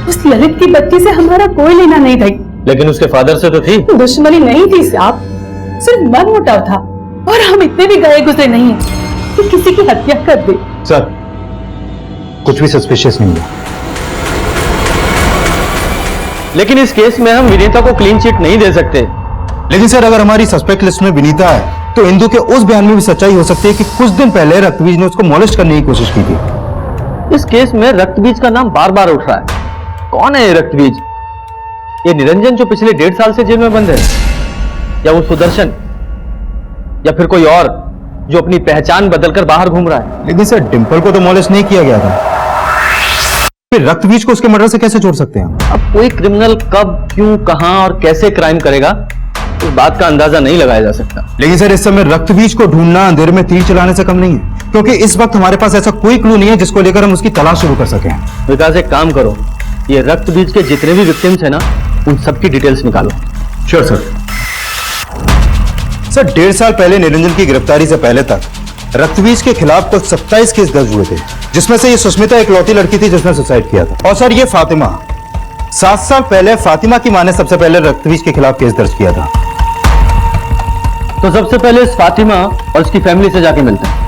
उस ललित की बच्ची से हमारा कोई लेना नहीं था। लेकिन उसके फादर से तो थी। दुश्मनी नहीं थी साहब, सिर्फ मनमुटाव था। और हम इतने भी गए गुजरे नहीं हैं कि किसी की हत्या कर दे। सर, कुछ भी सस्पिशियस नहीं है। लेकिन इस केस में हम विनीता को क्लीन चिट नहीं दे सकते। लेकिन सर, अगर हमारी सस्पेक्ट लिस्ट में विनीता है तो इंदु के उस बयान में भी सच्चाई हो सकती है कि कुछ दिन पहले रक्तबीज ने उसको मॉलेस्ट करने की कोशिश की थी। इस केस में रक्तबीज का नाम बार बार उठ रहा है। कौन है ये रक्तबीज? ये निरंजन जो पिछले 1.5 साल से जेल में बंद है, या वो सुदर्शन, या फिर कोई और जो अपनी पहचान बदलकर बाहर घूम रहा है? लेकिन सर, डिंपल को तो मॉलेस्ट नहीं किया गया था, फिर रक्तबीज को उसके मर्डर से कैसे जोड़ सकते हैं? अब कोई क्रिमिनल कब, क्यों, कहां और कैसे क्राइम करेगा, इस बात का अंदाजा नहीं लगाया जा सकता। लेकिन सर, इस समय रक्तबीज को ढूंढना अंधेरे में तीर चलाने से कम नहीं है, क्योंकि इस वक्त हमारे पास ऐसा कोई क्लू नहीं है जिसको लेकर हम उसकी तलाश शुरू कर सकें। विकास, एक काम करो, ये रक्तबीज के जितने भी विक्टिम्स है ना, उन सबकी डिटेल्स निकालो। Sure sir. सर, 1.5 साल पहले निरंजन की गिरफ्तारी से पहले तक रक्तबीज के खिलाफ कुल 27 केस दर्ज हुए थे, जिसमें से ये सुष्मिता इकलौती लड़की थी जिसने सुसाइड किया था। और सर, ये फातिमा, 7 साल पहले फातिमा की मां ने सबसे पहले रक्तबीज के खिलाफ केस दर्ज किया था। तो सबसे पहले इस फातिमा और उसकी फैमिली से जाके मिलते हैं।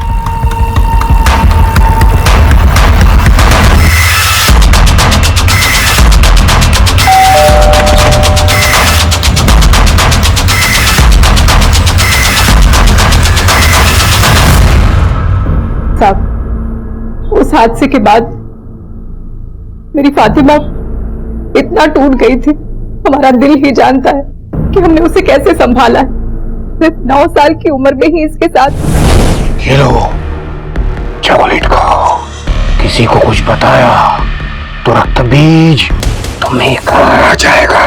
उस हादसे के बाद मेरी फातिमा इतना टूट गई थी, हमारा दिल ही जानता है कि हमने उसे कैसे संभाला है। सिर्फ 9 साल की उम्र में ही इसके साथ। ये लो, चॉकलेट खाओ। किसी को कुछ बताया तो रक्तबीज तुम्हें खा जाएगा।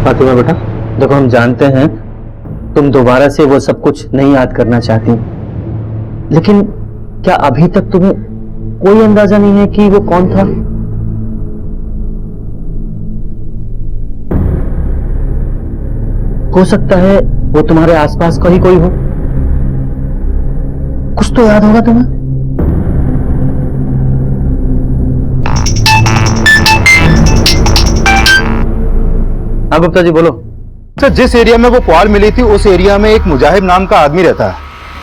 फातिमा बेटा, देखो, हम जानते हैं तुम दोबारा से वो सब कुछ नहीं याद करना चाहती, लेकिन क्या अभी तक तुम्हें कोई अंदाजा नहीं है कि वो कौन था? हो सकता है वो तुम्हारे आसपास का ही कोई हो। कुछ तो याद होगा तुम्हें। हाँ गुप्ता जी, बोलो। सर, जिस एरिया में वो पुआल मिली थी उस एरिया में एक मुजाहिब नाम का आदमी रहता है,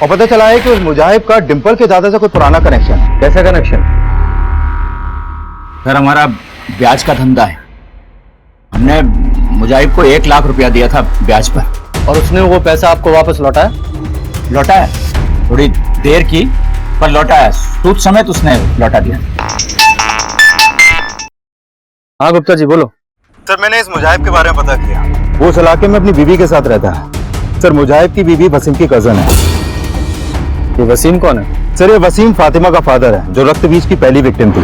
और पता चला है कि उस मुजाहिब का डिंपल के दादा से कोई पुराना कनेक्शन है। कैसा कनेक्शन? सर, हमारा ब्याज का धंधा है। हमने मुजाहिब को 1 लाख रुपया दिया था ब्याज पर। और उसने वो पैसा आपको वापस लौटाया? लौटाया, थोड़ी देर की, पर लौटाया। सूद समेत उसने लौटा दिया। हाँ गुप्ता जी, बोलो। सर, मैंने इस मुजाहिब के बारे में पता किया। वो इस इलाके में अपनी बीवी के साथ रहता है। सर, मुजाहिब की बीवी वसीम की कजन है। ये वसीम कौन है? सर, ये वसीम फातिमा का फादर है, जो रक्तबीज की पहली विक्टिम थी।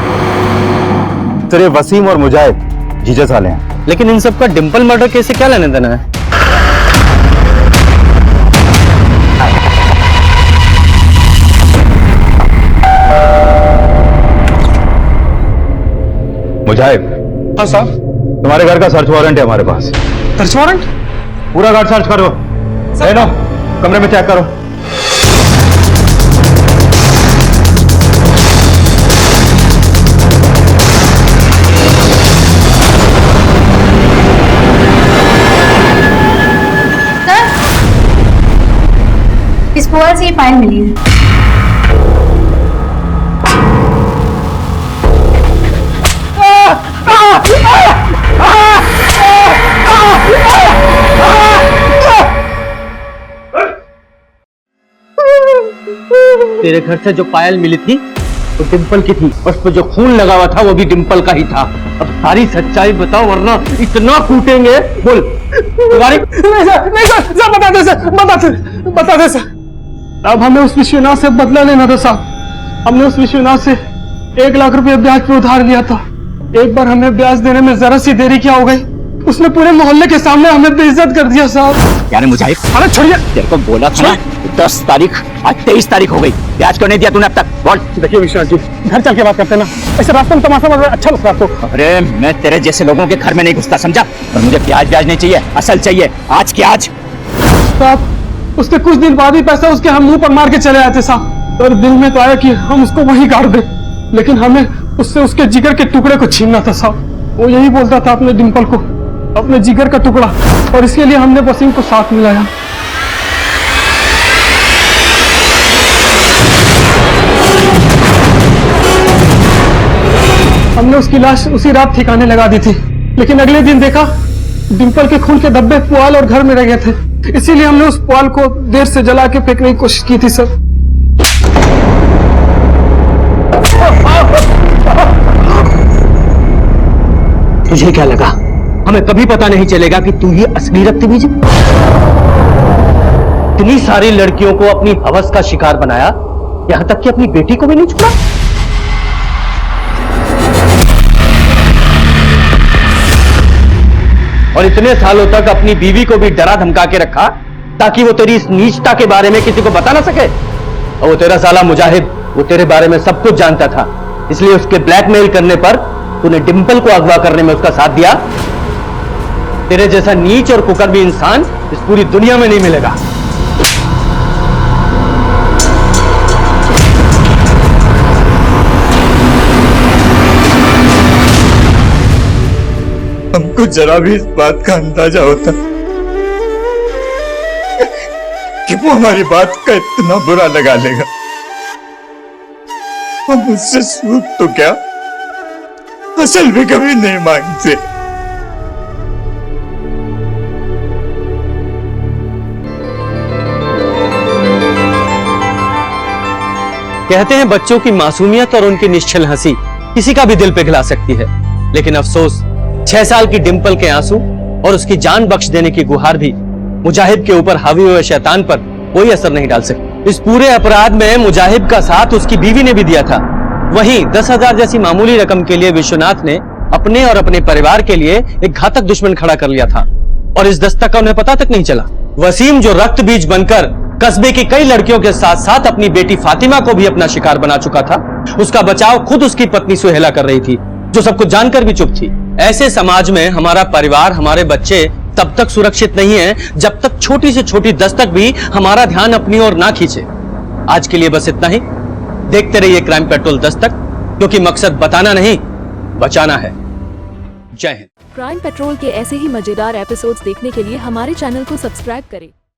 सर, ये वसीम और मुजाहिब जीजा साले हैं। लेकिन इन सब का डिंपल मर्डर केस से क्या लेने देना है? मुजाहिब। हाँ साहब। तुम्हारे घर का सर्च वारंट है हमारे पास। Search warrant? पूरा घर सर्च करो। लो, कमरे में चेक करो। इस पुआल से ये फाइल मिली है। तेरे घर से जो पायल मिली थी वो डिंपल की थी, उस पर जो खून लगा हुआ था वो भी डिंपल का ही था। अब सारी सच्चाई बताओ वरना इतना कूटेंगे। बोल तुम्हारी नहीं सर, बता दे सर, बता दे सर। अब हमें उस विश्वनाथ से बदला लेना था साहब। हमने उस विश्वनाथ से 1 लाख रुपए ब्याज पे उधार लिया था। एक बार हमें ब्याज देने में जरा सी देरी क्या हो गई, उसने पूरे मोहल्ले के सामने हमें बेइज्जत कर दिया साहब। यानी मुजाहिद, अरे छोड़िए, तेरे को बोला था ना 10 तारीख, आज 23 तारीख हो गई, ब्याज क्यों नहीं दिया तूने अब तक? बोल। देखिए विश्वनाथ जी, घर चल के बात करते ना, ऐसे रास्ते में तमाशा मारना अच्छा लगता है आपको? अरे मैं तेरे जैसे लोगों के घर में नहीं घुसता, समझा? और मुझे ब्याज नहीं चाहिए, असल चाहिए, आज की आज। साहब उसके कुछ दिन बाद ही पैसा उसके हम मुंह पर मार के चले आए थे साहब। और दिल में तो आया कि हम उसको वहीं काट दें, लेकिन हमें उससे उसके जिगर के टुकड़े को छीनना था साहब। वो यही बोलता था अपने डिंपल को अपने जिगर का टुकड़ा, और इसके लिए हमने वसीम को साथ मिलाया। हमने उसकी लाश उसी रात ठिकाने लगा दी थी, लेकिन अगले दिन देखा डिंपल के खून के धब्बे पुआल और घर में रह गए थे। इसीलिए हमने उस पुआल को देर से जला के फेंकने की कोशिश की थी सर। तुझे क्या लगा हमें कभी पता नहीं चलेगा कि तू ही असली रक्तबीज है? इतनी सारी लड़कियों को अपनी हवस का शिकार बनाया, यहां तक कि अपनी बेटी को भी नहीं छोड़ा। और इतने सालों तक अपनी बीवी को भी डरा धमका के रखा ताकि वो तेरी इस नीचता के बारे में किसी को बता ना सके। और वो तेरा साला मुजाहिद, वो तेरे बारे में सब कुछ जानता था, इसलिए उसके ब्लैकमेल करने पर तूने डिंपल को अगवा करने में उसका साथ दिया। तेरे जैसा नीच और कुकर्मी इंसान इस पूरी दुनिया में नहीं मिलेगा। हमको जरा भी इस बात का अंदाजा होता कि वो हमारी बात का इतना बुरा लगा लेगा, हम उससे सूद तो क्या असल भी कभी नहीं मांगते। कहते हैं बच्चों की मासूमियत और उनकी निश्चल हंसी किसी का भी दिल पिघला सकती है, लेकिन अफसोस 6 साल की डिंपल के आंसू और उसकी जान बख्श देने की गुहार भी मुजाहिद के ऊपर हावी हुए शैतान पर कोई असर नहीं डाल सकती। इस पूरे अपराध में मुजाहिद का साथ उसकी बीवी ने भी दिया था। वहीं 10,000 जैसी मामूली रकम के लिए विश्वनाथ ने अपने और अपने परिवार के लिए एक घातक दुश्मन खड़ा कर लिया था, और इस दस्तक का उन्हें पता तक नहीं चला। वसीम जो रक्त बीज बनकर कस्बे की कई लड़कियों के साथ साथ अपनी बेटी फातिमा को भी अपना शिकार बना चुका था, उसका बचाव खुद उसकी पत्नी सुहेला कर रही थी, जो सब कुछ जानकर भी चुप थी। ऐसे समाज में हमारा परिवार, हमारे बच्चे तब तक सुरक्षित नहीं है जब तक छोटी से छोटी दस्तक भी हमारा ध्यान अपनी ओर ना खींचे। आज के लिए बस इतना ही। देखते रहिए क्राइम पेट्रोल दस्तक, क्योंकि मकसद बताना नहीं, बचाना है। जय हिंद। क्राइम पेट्रोल के ऐसे ही मजेदार एपिसोड्स देखने के लिए हमारे चैनल को सब्सक्राइब करें।